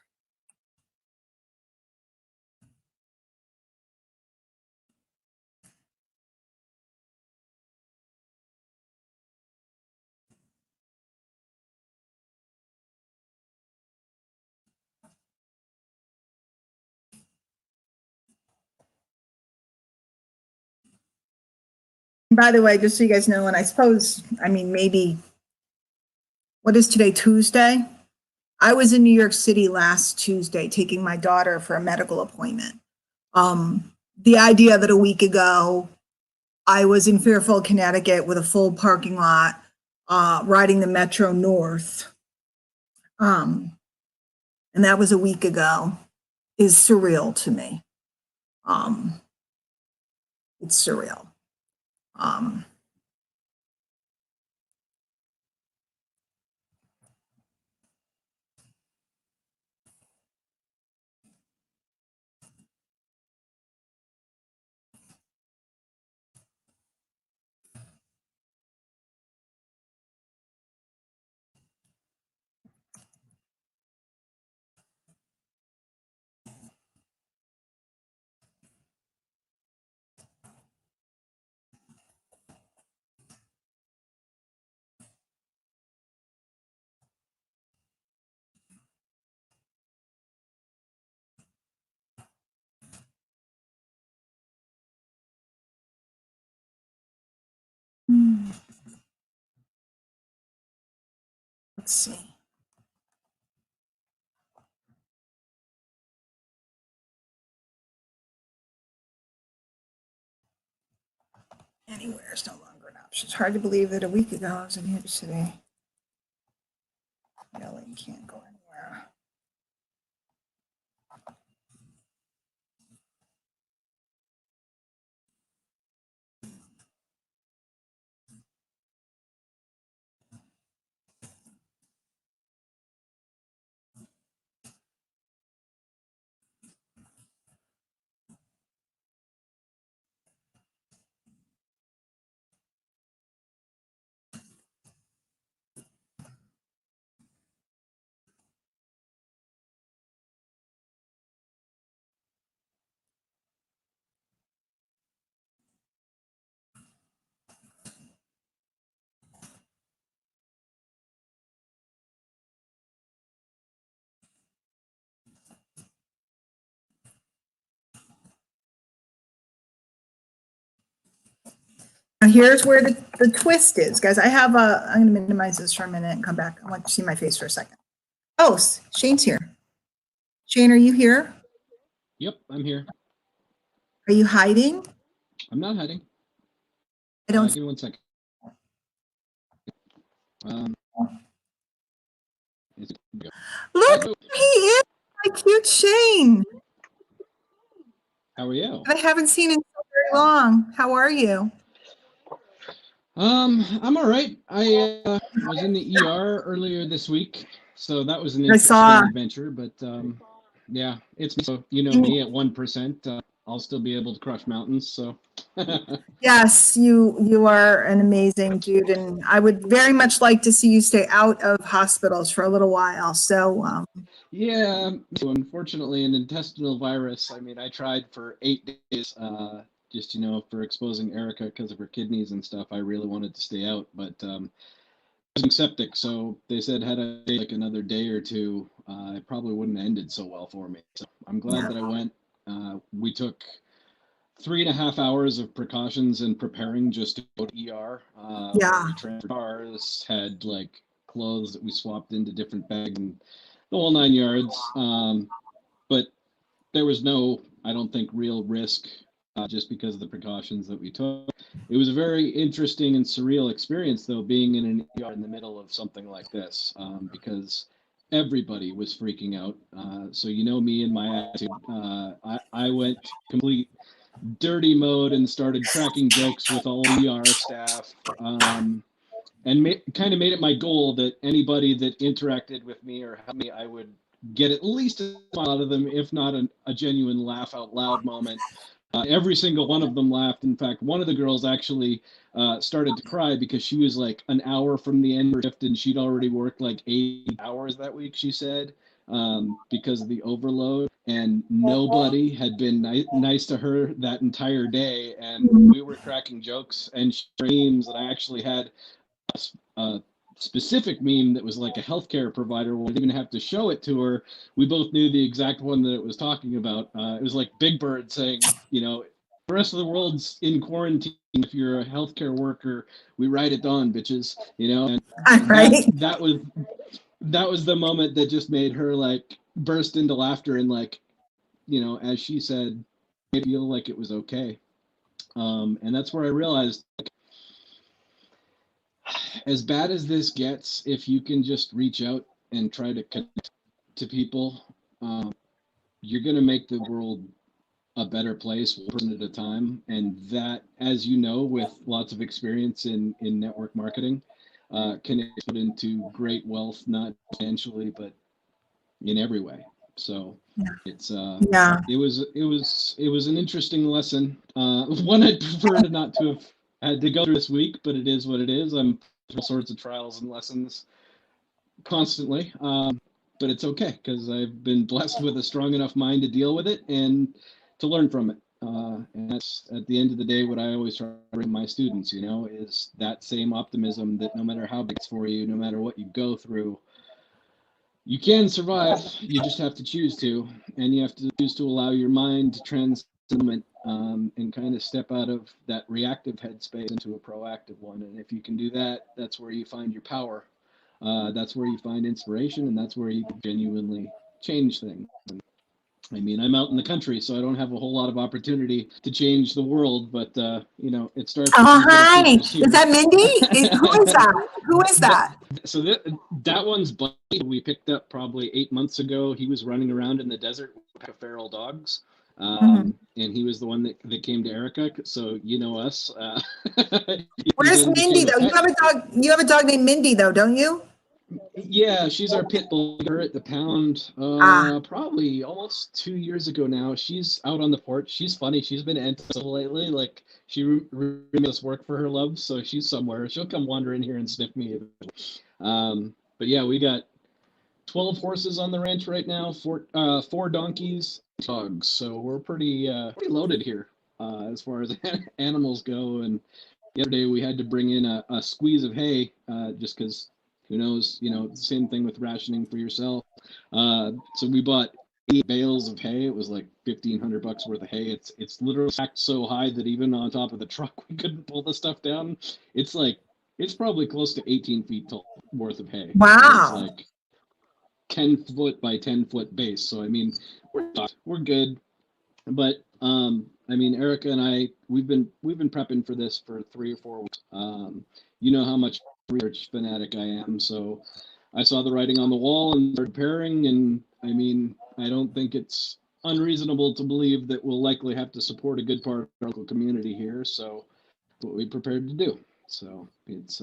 By the way, just so you guys know, and I suppose, I mean, maybe, what is today, Tuesday? I was in New York City last Tuesday taking my daughter for a medical appointment. The idea that a week ago I was in Fairfield, Connecticut with a full parking lot, riding the Metro North, and that was a week ago, is surreal to me. It's surreal. Let's see. Anywhere is no longer an option. It's hard to believe that a week ago I was in New York City. Yelling can't go anywhere. Now here's where the twist is, guys. I'm going to minimize this for a minute and come back. I want to see my face for a second. Oh, Shane's here. Shane, are you here? Yep, I'm here. Are you hiding? I'm not hiding. I don't. Give me 1 second. Look, he is my cute Shane. How are you? I haven't seen him so very long. How are you? I'm all right. I was in the ER earlier this week, so that was an interesting adventure. But yeah, it's so you know me at 1%. I'll still be able to crush mountains. So yes, you are an amazing dude, and I would very much like to see you stay out of hospitals for a little while. So yeah, so unfortunately, an intestinal virus. I mean, I tried for 8 days. Just for exposing Erica because of her kidneys and stuff. I really wanted to stay out, but I was septic, so they said had I like another day or two, it probably wouldn't have ended so well for me. So I'm glad that I went. We took 3.5 hours of precautions and preparing just to go to ER. We transferred cars, had like clothes that we swapped into different bags and the whole 9 yards. But there was no, I don't think, real risk. Just because of the precautions that we took. It was a very interesting and surreal experience, though, being in an ER in the middle of something like this, because everybody was freaking out. So me and my attitude. I went complete dirty mode and started cracking jokes with all ER staff, and kind of made it my goal that anybody that interacted with me or helped me, I would get at least a smile out of them, if not a genuine laugh out loud moment. Every single one of them laughed. In fact, one of the girls actually started to cry because she was like an hour from the end of her shift and she'd already worked like 8 hours that week, she said, because of the overload. And nobody had been nice to her that entire day. And we were cracking jokes and memes. And I actually had a specific meme that was like a healthcare provider. We didn't even have to show it to her. We both knew the exact one that it was talking about. It was like Big Bird saying, you know, the rest of the world's in quarantine. If you're a healthcare worker, we write it on, bitches. You know, and Right. that was the moment that just made her like burst into laughter and like, you know, as she said, feel like it was okay. And that's where I realized, like, as bad as this gets, if you can just reach out and try to connect to people, you're going to make the world a better place, one person at a time. And that, as you know, with lots of experience in network marketing, can put into great wealth, not financially, but in every way. So it's Yeah. it was an interesting lesson. One I'd prefer not to have had to go through this week, but it is what it is. I'm all sorts of trials and lessons constantly, but it's okay because I've been blessed with a strong enough mind to deal with it and to learn from it. And that's at the end of the day what I always try to bring my students, you know, is that same optimism that no matter how big it's for you, no matter what you go through, you can survive. You just have to choose to, and you have to choose to allow your mind to transcend and kind of step out of that reactive headspace into a proactive one. And if you can do that, that's where you find your power. That's where you find inspiration, and that's where you can genuinely change things. I mean, I'm out in the country, so I don't have a whole lot of opportunity to change the world, but you know, it starts. Oh, hi. Is that Mindy? Who is that? Who is that? So that one's Buddy. We picked up probably 8 months ago. He was running around in the desert with feral dogs. And he was the one that came to Erica. So you know us. Where's Mindy though? You have a dog named Mindy though, don't you? Yeah, she's our pit bull. Her at the pound, probably almost 2 years ago now. She's out on the porch. She's funny. She's been antisocial lately. Like she really does work for her love, so she's somewhere. She'll come wander in here and sniff me. But yeah, we got 12 horses on the ranch right now. 4 donkeys, dogs. So we're pretty loaded here as far as animals go. And the other day we had to bring in a squeeze of hay just because. Who knows? You know, same thing with rationing for yourself. So we bought 8 bales of hay. It was like $1,500 worth of hay. It's literally stacked so high that even on top of the truck we couldn't pull the stuff down. It's probably close to 18 feet tall worth of hay. Wow. It's like 10 foot by 10 foot base. So I mean, we're good. But I mean, Erica and I, we've been prepping for this for 3 or 4 weeks. You know how much research fanatic I am, so I saw the writing on the wall and started preparing. And I mean, I don't think it's unreasonable to believe that we'll likely have to support a good part of our local community here. So that's what we prepared to do. So it's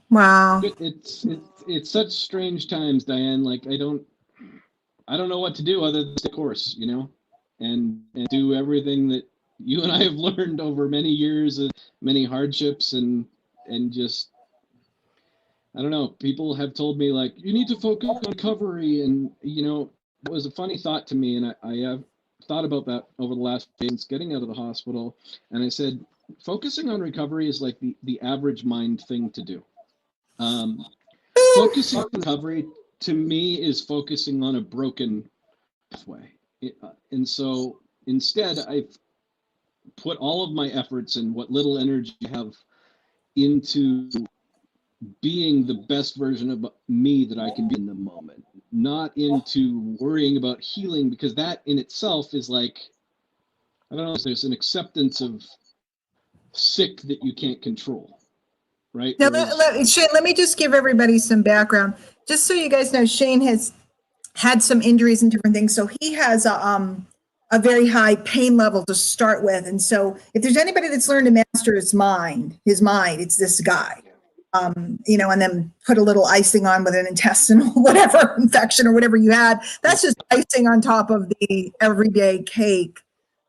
wow. It's such strange times, Diane. Like I don't know what to do other than stay course, you know, and do everything that you and I have learned over many years and many hardships and just, I don't know, people have told me like, you need to focus on recovery. And, you know, it was a funny thought to me. And I have thought about that over the last days getting out of the hospital. And I said, focusing on recovery is like the average mind thing to do. Focusing on recovery to me is focusing on a broken pathway. And so instead I've put all of my efforts and what little energy I have into being the best version of me that I can be in the moment, not into worrying about healing, because that in itself is like, I don't know, there's an acceptance of sick that you can't control, right? Now, Shane, let me just give everybody some background. Just so you guys know, Shane has had some injuries and different things. So he has a very high pain level to start with. And so if there's anybody that's learned to master his mind, it's this guy. You know, and then put a little icing on with an intestinal, whatever infection or whatever you had. That's just icing on top of the everyday cake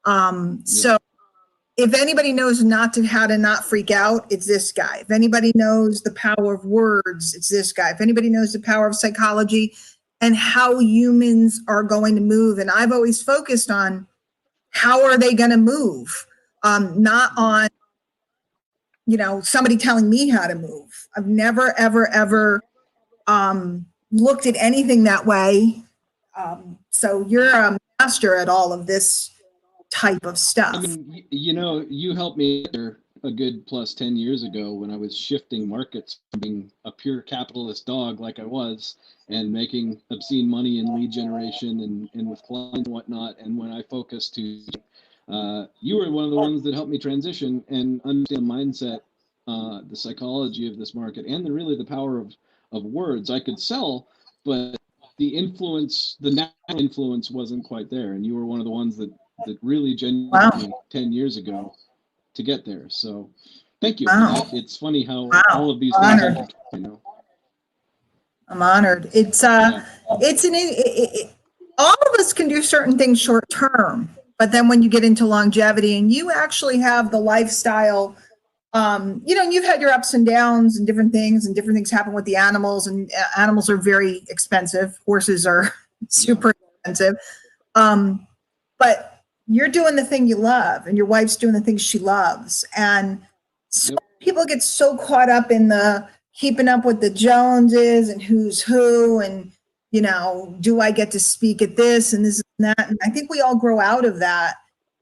So if anybody knows how to not freak out, it's this guy. If anybody knows the power of words, it's this guy. If anybody knows the power of psychology and how humans are going to move, and I've always focused on how are they going to move, not on, somebody telling me how to move. I've never, ever, ever looked at anything that way. So you're a master at all of this type of stuff. I mean, you helped me there a good plus 10 years ago when I was shifting markets from being a pure capitalist dog like I was and making obscene money in lead generation and with clients and whatnot. And when I focused to, you were one of the ones that helped me transition and understand mindset, the psychology of this market, and the power of words. I could sell, but the natural influence wasn't quite there. And you were one of the ones that really genuinely me 10 years ago to get there. So thank you. Wow. It's funny how Wow. all of these Honored. things, I'm honored. It's all of us can do certain things short term, but then when you get into longevity and you actually have the lifestyle, you've had your ups and downs and different things happen with the animals, and animals are very expensive. Horses are super expensive. But you're doing the thing you love and your wife's doing the things she loves. And so people get so caught up in the keeping up with the Joneses and who's who, and, do I get to speak at this and this and that? And I think we all grow out of that.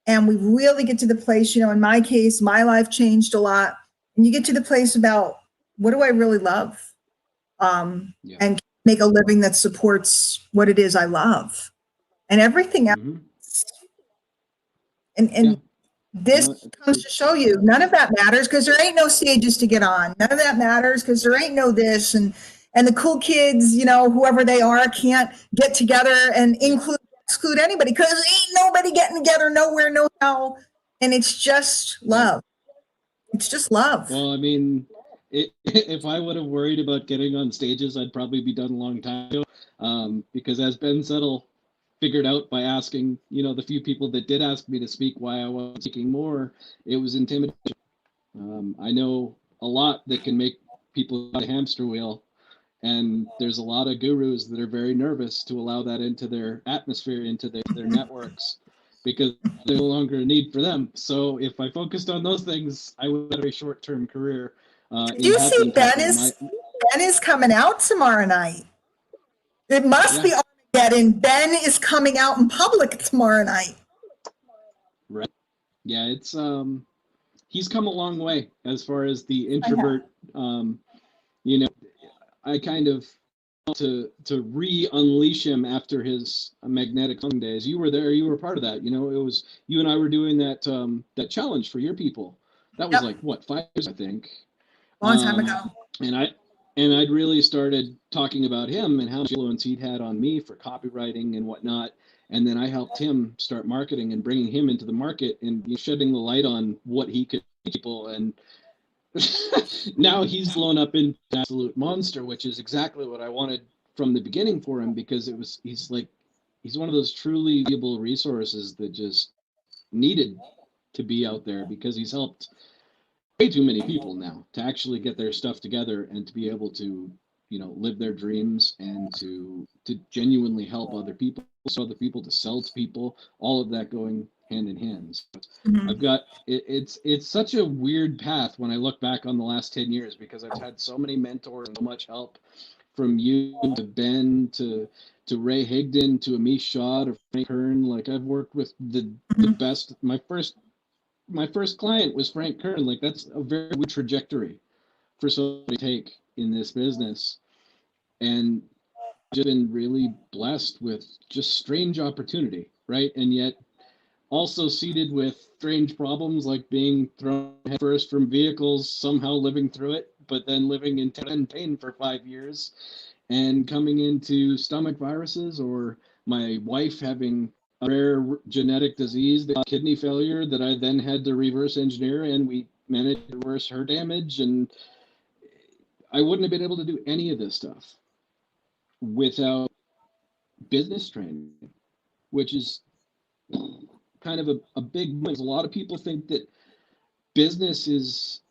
And we really get to the place, in my case, my life changed a lot. And you get to the place about what do I really love? And make a living that supports what it is I love. And everything else. And this comes to show you none of that matters because there ain't no stages to get on. None of that matters because there ain't no this. And the cool kids, whoever they are, can't get together and exclude anybody because ain't nobody getting together nowhere, no how. And it's just love. It's just love. Well, I mean, if I would have worried about getting on stages, I'd probably be done a long time ago. Because as Ben Settle figured out by asking, the few people that did ask me to speak why I wasn't speaking more, it was intimidation. I know a lot that can make people on a hamster wheel, and there's a lot of gurus that are very nervous to allow that into their atmosphere, into their networks, because there's no longer a need for them. So if I focused on those things, I would have a short-term career. Do you see Ben is coming out tomorrow night? It must be Armageddon. Ben is coming out in public tomorrow night. Right. Yeah, it's he's come a long way as far as the introvert. I kind of to re-unleash him after his magnetic tongue days. You were there. You were part of that. It was you and I were doing that that challenge for your people. That was like what, 5 years, I think. Long time ago. And I'd really started talking about him and how much influence he'd had on me for copywriting and whatnot. And then I helped him start marketing and bringing him into the market and shedding the light on what he could teach people. And now he's blown up into an absolute monster, which is exactly what I wanted from the beginning for him, because he's one of those truly valuable resources that just needed to be out there, because he's helped way too many people now to actually get their stuff together and to be able to, live their dreams and to genuinely help other people, so other people to sell to people, all of that going hand in hand. So I've got it's such a weird path when I look back on the last 10 years, because I've had so many mentors and so much help, from you to Ben to Ray Higdon to Amish Shaw to Frank Kern. Like, I've worked with the best. My first client was Frank Kern. Like, that's a very good trajectory for somebody to take in this business. And just been really blessed with just strange opportunity, right? And yet also seated with strange problems, like being thrown headfirst from vehicles, somehow living through it, but then living in pain for 5 years, and coming into stomach viruses, or my wife having a rare genetic disease, the kidney failure, that I then had to reverse engineer, and we managed to reverse her damage. And I wouldn't have been able to do any of this stuff without business training, which is kind of a big, a lot of people think that business is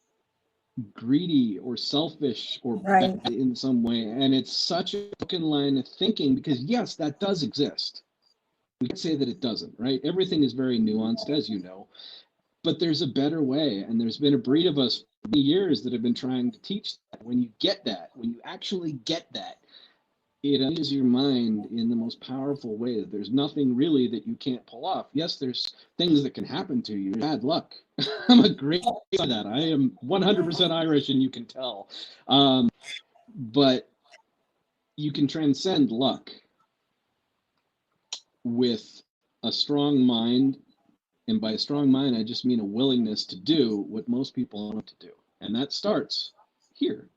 greedy or selfish or Right. bad in some way. And it's such a broken line of thinking because, yes, that does exist. We can say that it doesn't, right? Everything is very nuanced, as you know, but there's a better way. And there's been a breed of us for many years that have been trying to teach that. When you get that, when you actually get that, it enters your mind in the most powerful way. There's nothing really that you can't pull off. Yes, there's things that can happen to you. Bad luck. I'm a great at that. I am 100% Irish, and you can tell. But you can transcend luck with a strong mind. And by a strong mind, I just mean a willingness to do what most people want to do. And that starts here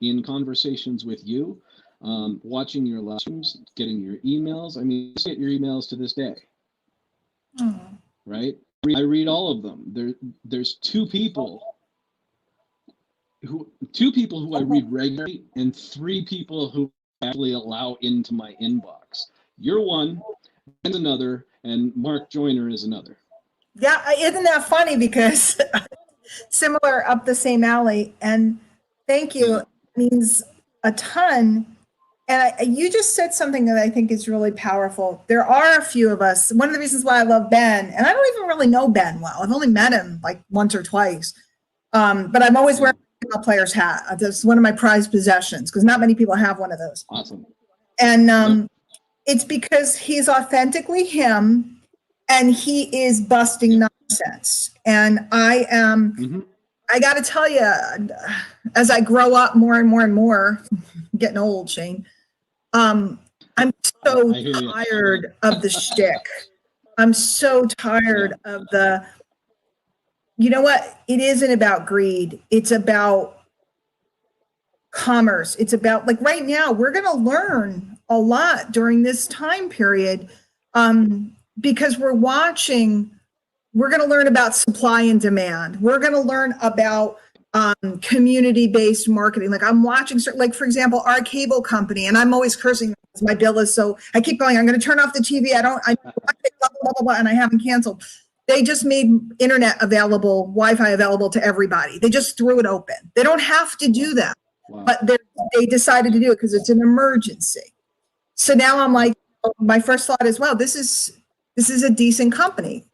in conversations with you, watching your live streams, getting your emails. I mean, I get your emails to this day, right? I read all of them. There's two people who I read regularly, and three people who actually allow into my inbox. You're one, and another, and Mark Joyner is another. Yeah, isn't that funny? Because similar up the same alley. And thank you. Yeah. It means a ton. And you just said something that I think is really powerful. There are a few of us. One of the reasons why I love Ben, and I don't even really know Ben well. I've only met him like once or twice. But I'm always wearing a football player's hat. That's one of my prized possessions because not many people have one of those. Awesome. And it's because he's authentically him and he is busting nonsense. And I am. Mm-hmm. I got to tell you, as I grow up more and more and more, getting old, Shane, I'm so tired of the shtick. I'm so tired of the, you know what? It isn't about greed. It's about commerce. It's about, like right now, we're going to learn a lot during this time period because we're going to learn about supply and demand. We're going to learn about community-based marketing. Like I'm watching, like for example, our cable company, and I'm always cursing because my bill is so, I keep going, I'm going to turn off the TV. I blah, blah, blah, blah, and I haven't canceled. They just made internet available, Wi-Fi available to everybody. They just threw it open. They don't have to do that, but they decided to do it because it's an emergency. So now I'm like, my first thought is, wow, this is a decent company.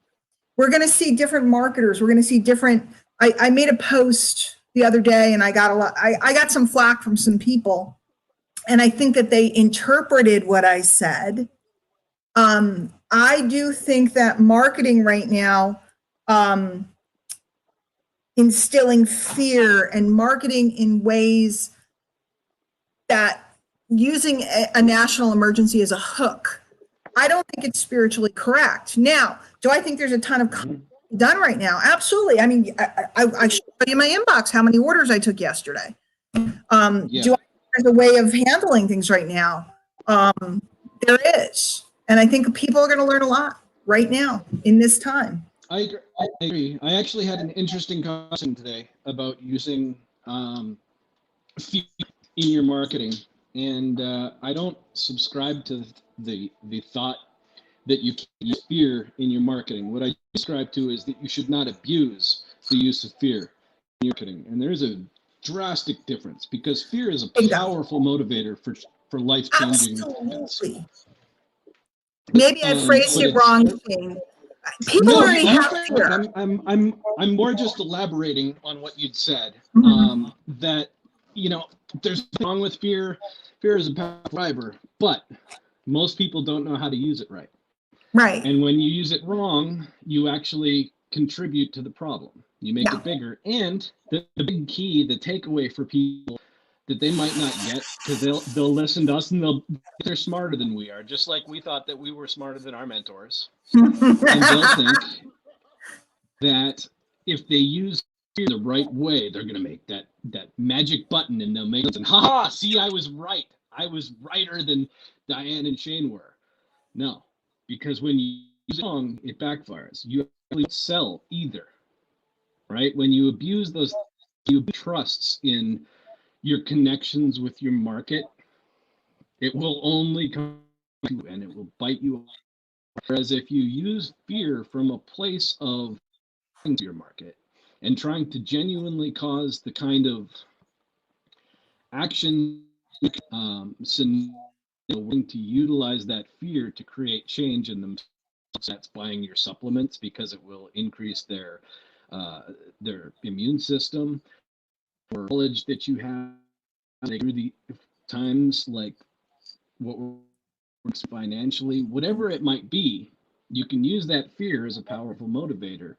We're going to see different marketers. We're going to see different. I made a post the other day and I got a lot. I got some flack from some people, and I think that they interpreted what I said. I do think that marketing right now, instilling fear and marketing in ways that using a national emergency as a hook, I don't think it's spiritually correct. Now, do I think there's a ton of done right now? Absolutely. I mean, I show you my inbox how many orders I took yesterday. Do I think there's a way of handling things right now? There is. And I think people are going to learn a lot right now in this time. I agree. I actually had an interesting conversation today about using fear in your marketing. And I don't subscribe to the thought that you can use fear in your marketing. What I subscribe to is that you should not abuse the use of fear in your marketing. And there's a drastic difference because fear is a powerful motivator for life-changing events. Maybe I phrased it wrong. People already have fear. I'm more just elaborating on what you'd said. That there's nothing wrong with fear. Fear is a powerful driver, but most people don't know how to use it right. Right. And when you use it wrong, you actually contribute to the problem. You make it bigger. And the big key, the takeaway for people that they might not get, because they'll listen to us and they're smarter than we are, just like we thought that we were smarter than our mentors. And they'll think that if they use fear the right way, they're going to make that magic button and they'll make it. And haha, see, I was right. I was righter than Diane and Shane were. No, because when you use it wrong, it backfires. You actually don't sell either, right? When you abuse those, you trusts in your connections with your market, it will only come to you and it will bite you Whereas if you use fear from a place of into your market and trying to genuinely cause the kind of action willing to utilize that fear to create change in themselves, that's buying your supplements because it will increase their immune system, or knowledge that you have through the times, like what works financially, whatever it might be, you can use that fear as a powerful motivator.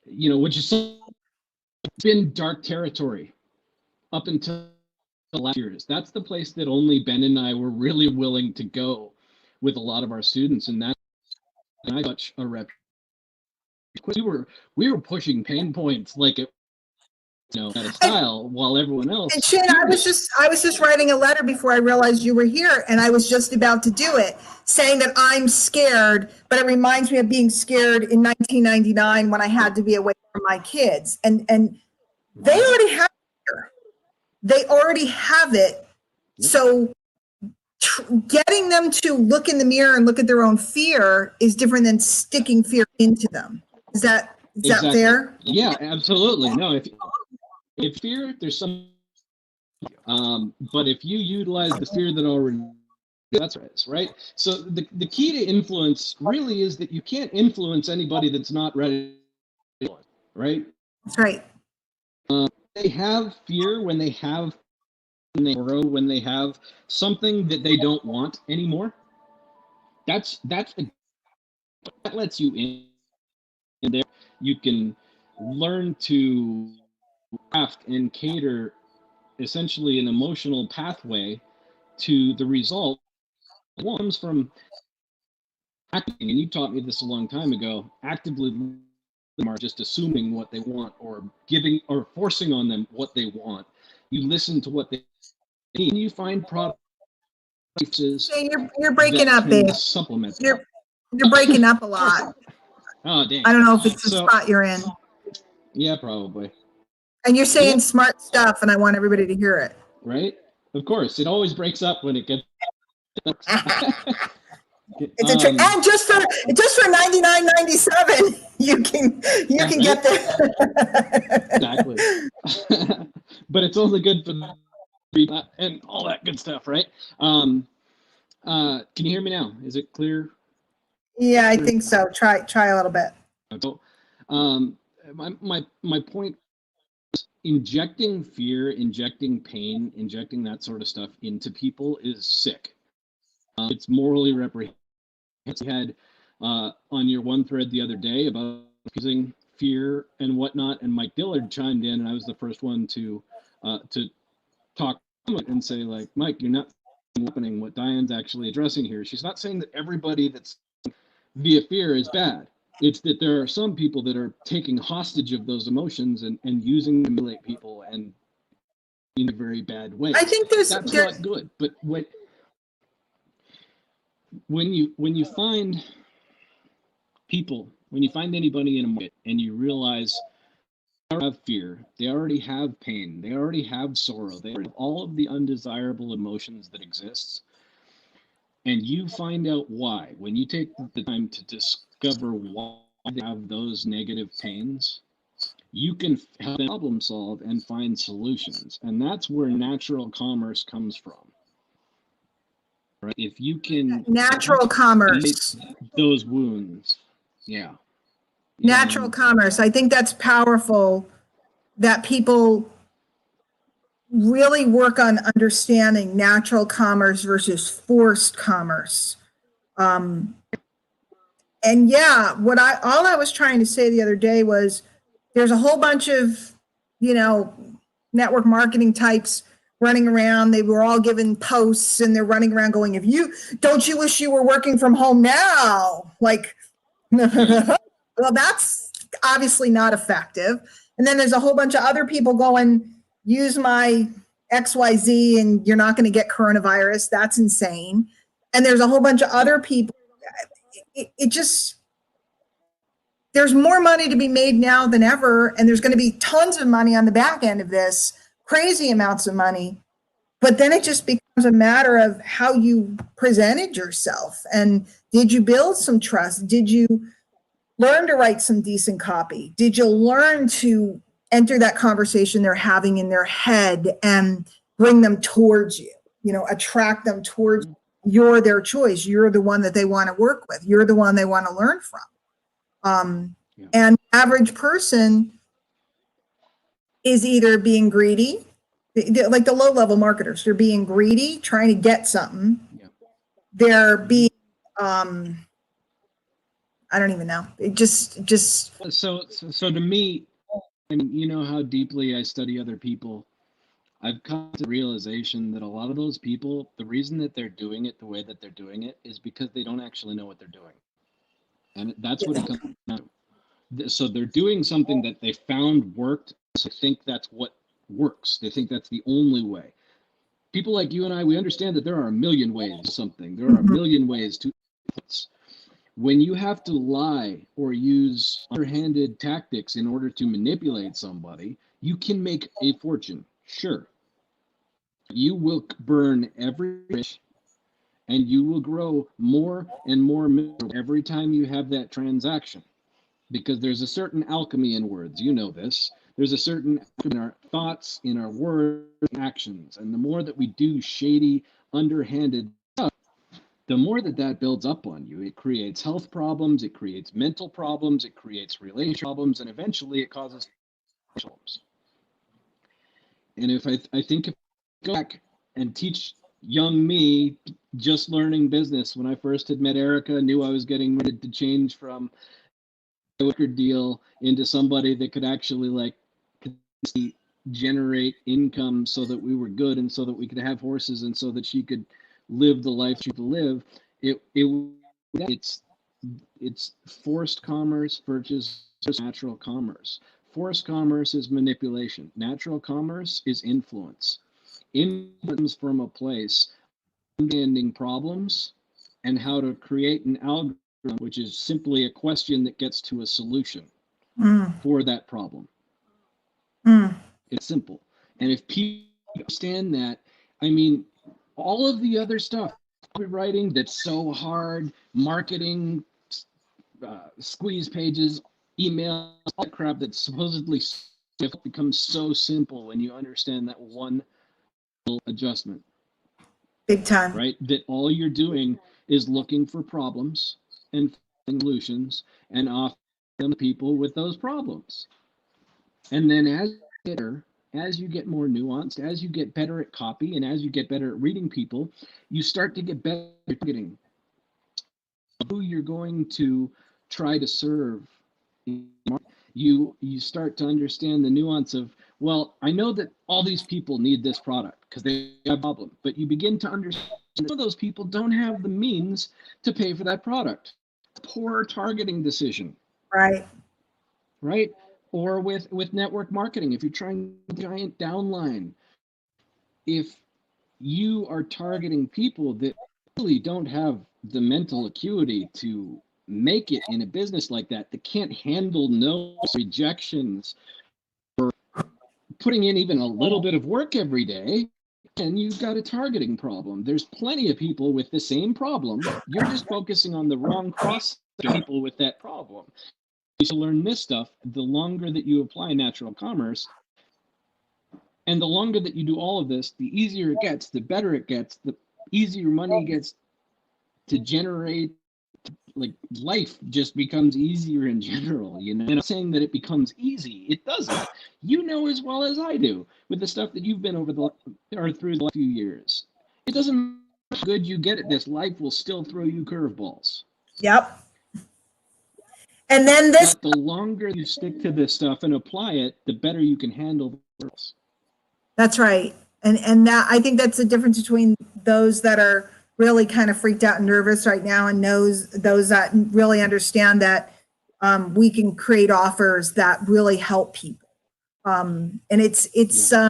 Which is been dark territory up until the last years. That's the place that only Ben and I were really willing to go with a lot of our students, and that's such a rep. We were pushing pain points like it, at a style, while everyone else. And Shane, I was just writing a letter before I realized you were here, and I was just about to do it, saying that I'm scared, but it reminds me of being scared in 1999 when I had to be away from my kids, and they already have it. They already have it. So getting them to look in the mirror and look at their own fear is different than sticking fear into them. Is that Exactly. fair? Yeah, absolutely. No, if fear, there's some, but if you utilize the fear that already, that's right. So the key to influence really is that you can't influence anybody that's not ready, right? That's right. They have fear when they when they have something that they don't want anymore. That lets you in there. You can learn to craft and cater essentially an emotional pathway to the result. One comes from acting, and you taught me this a long time ago, actively just assuming what they want or giving or forcing on them what they want. You listen to what they need, and you find products. You're breaking up, babe. Supplement. You're breaking up a lot. Oh, dang. I don't know if it's the spot you're in. Yeah, probably. And you're saying smart stuff, and I want everybody to hear it. Right? Of course. It always breaks up when it gets. It's and just for $99.97, you can get there. Exactly. But it's only good for and all that good stuff, right? Can you hear me now? Is it clear? Yeah, I think so. Try a little bit. So, my point is injecting fear, injecting pain, injecting that sort of stuff into people is sick. It's morally reprehensible. We had on your one thread the other day about using fear and whatnot, and Mike Dillard chimed in, and I was the first one to talk and say, like, Mike, you're not happening what Diane's actually addressing here. She's not saying that everybody that's via fear is bad. It's that there are some people that are taking hostage of those emotions and using them to manipulate people and in a very bad way. I think that's not good. But when you find people, when you find anybody in a market and you realize they already have fear, they already have pain, they already have sorrow, they have all of the undesirable emotions that exist, and you find out why, when you take the time to discover why they have those negative pains, you can help them problem solve and find solutions. And that's where natural commerce comes from. Right? If you can natural commerce, those wounds, yeah. Natural commerce. I think that's powerful, that people really work on understanding natural commerce versus forced commerce. And yeah, all I was trying to say the other day was there's a whole bunch of, network marketing types running around. They were all given posts and they're running around going, don't you wish you were working from home now? Like, well, that's obviously not effective. And then there's a whole bunch of other people going, use my XYZ and you're not going to get coronavirus. That's insane. And there's a whole bunch of other people. There's more money to be made now than ever. And there's going to be tons of money on the back end of this, crazy amounts of money. But then it just becomes a matter of how you presented yourself. And Did you build some trust? Did you learn to write some decent copy? Did you learn to enter that conversation they're having in their head and bring them towards you, attract them towards you? You're their choice. You're the one that they want to work with. You're the one they want to learn from. And the average person is either being greedy, like the low-level marketers, they're being greedy, trying to get something. They're being, I don't even know. It just. So to me, I mean, you know how deeply I study other people. I've come to the realization that a lot of those people, the reason that they're doing it the way that they're doing it is because they don't actually know what they're doing. And that's what it comes down to. So they're doing something that they found worked. So they think that's what works. They think that's the only way. People like you and I, we understand that there are a million ways to something. There are a million ways to. When you have to lie or use underhanded tactics in order to manipulate somebody, you can make a fortune. Sure. You will burn every bridge and you will grow more and more miserable every time you have that transaction. Because there's a certain alchemy in words. You know this. There's a certain in our thoughts, in our words, and actions. And the more that we do shady, underhanded stuff, the more that builds up on you. It creates health problems, it creates mental problems, it creates relationship problems, and eventually it causes problems. And if I think if I go back and teach young me just learning business, when I first had met Erica, knew I was getting ready to change from a record deal into somebody that could actually generate income so that we were good and so that we could have horses and so that she could live the life she could live. It's forced commerce versus natural commerce. Forced commerce is manipulation. Natural commerce is influence. Influence from a place understanding problems and how to create an algorithm, which is simply a question that gets to a solution for that problem. It's simple. And if people understand that, I mean, all of the other stuff, copywriting that's so hard, marketing, squeeze pages, email, all that crap that's supposedly becomes so simple when you understand that one little adjustment. Big time. Right? That all you're doing is looking for problems and solutions and offering them to people with those problems. And then as you get more nuanced, as you get better at copy, and as you get better at reading people, you start to get better at targeting who you're going to try to serve. You start to understand the nuance of, well, I know that all these people need this product because they have a problem, but you begin to understand that some of those people don't have the means to pay for that product. Poor targeting decision. Right? Or with network marketing, if you're trying a giant downline, if you are targeting people that really don't have the mental acuity to make it in a business like that can't handle no rejections or putting in even a little bit of work every day, and you've got a targeting problem. There's plenty of people with the same problem. You're just focusing on the wrong cross people with that problem. You should learn this stuff. The longer that you apply natural commerce, and the longer that you do all of this, the easier it gets, the better it gets, the easier money gets to generate. Like life just becomes easier in general, And I'm not saying that it becomes easy. It doesn't. You know as well as I do with the stuff that you've been through the last few years. It doesn't matter how good you get at this. Life will still throw you curveballs. Yep. And then But the longer you stick to this stuff and apply it, the better you can handle the curveballs. That's right. And that, I think that's the difference between those that are really kind of freaked out and nervous right now and those that really understand that we can create offers that really help people. And it's a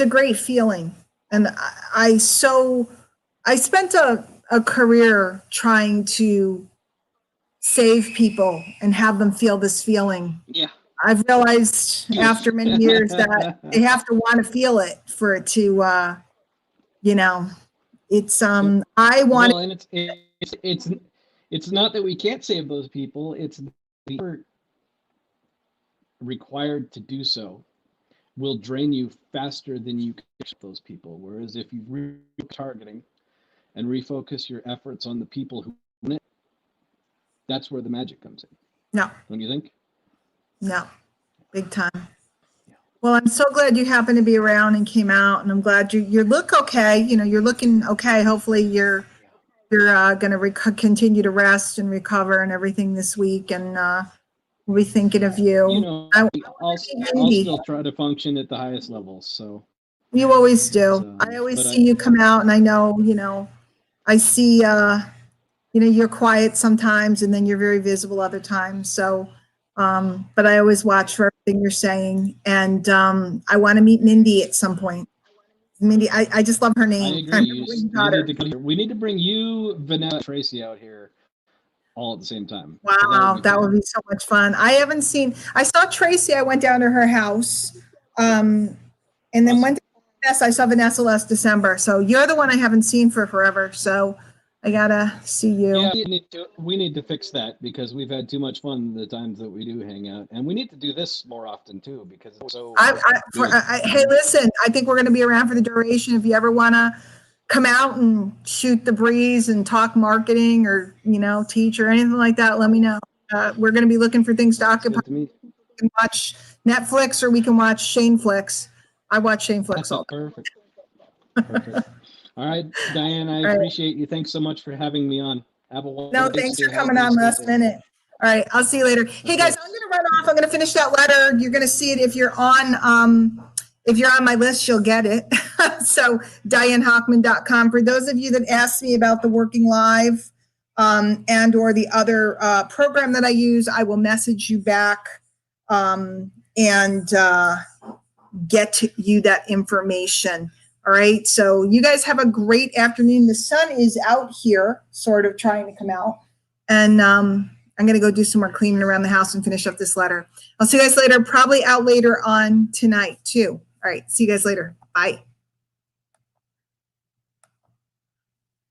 great feeling. And I spent a career trying to save people and have them feel this feeling. Yeah. I've realized after many years that they have to want to feel it for it to, It's I want Well, and it's not that we can't save those people. It's we're required to do so will drain you faster than you can reach those people. Whereas if you targeting and refocus your efforts on the people who want it, that's where the magic comes in. no, Don't you think? no, big time. Well, I'm so glad you happened to be around and came out, and I'm glad you look okay. You know, you're looking okay. Hopefully, you're going to continue to rest and recover and everything this week, and we'll be thinking of you. You know, I'll still try to function at the highest levels. So you always do. So, I always but see you come out, and I know, I see, you're quiet sometimes, and then you're very visible other times. So, but I always watch for everything you're saying, and I want to meet Mindy at some point. Mindy, I just love her I name. agree. We need to bring you, Vanessa, Tracy out here all at the same time. Wow, that would be so much fun. I saw Tracy. I went down to her house, and then went to Vanessa. I saw Vanessa last December. So you're the one I haven't seen for forever. So I gotta see you. Yeah, we need to fix that because we've had too much fun the times that we do hang out, and we need to do this more often too because it's so. Hey, listen, I think we're going to be around for the duration. If you ever want to come out and shoot the breeze and talk marketing or teach or anything like that, let me know. We're going to be looking for things to occupy. We can watch Netflix or we can watch Shane Flicks. I watch Shane Flicks. That's all. Perfect. All right, Diane, I appreciate you. Thanks so much for having me on. Have a wonderful day. Thanks for coming on last minute. All right, I'll see you later. Hey guys, I'm going to run off. I'm going to finish that letter. You're going to see it if you're on my list, you'll get it. So DianeHockman.com. For those of you that asked me about the Working Live and or the other program that I use, I will message you back and get you that information. All right. So you guys have a great afternoon. The sun is out here, sort of trying to come out. And I'm going to go do some more cleaning around the house and finish up this letter. I'll see you guys later, probably out later on tonight too. All right. See you guys later. Bye.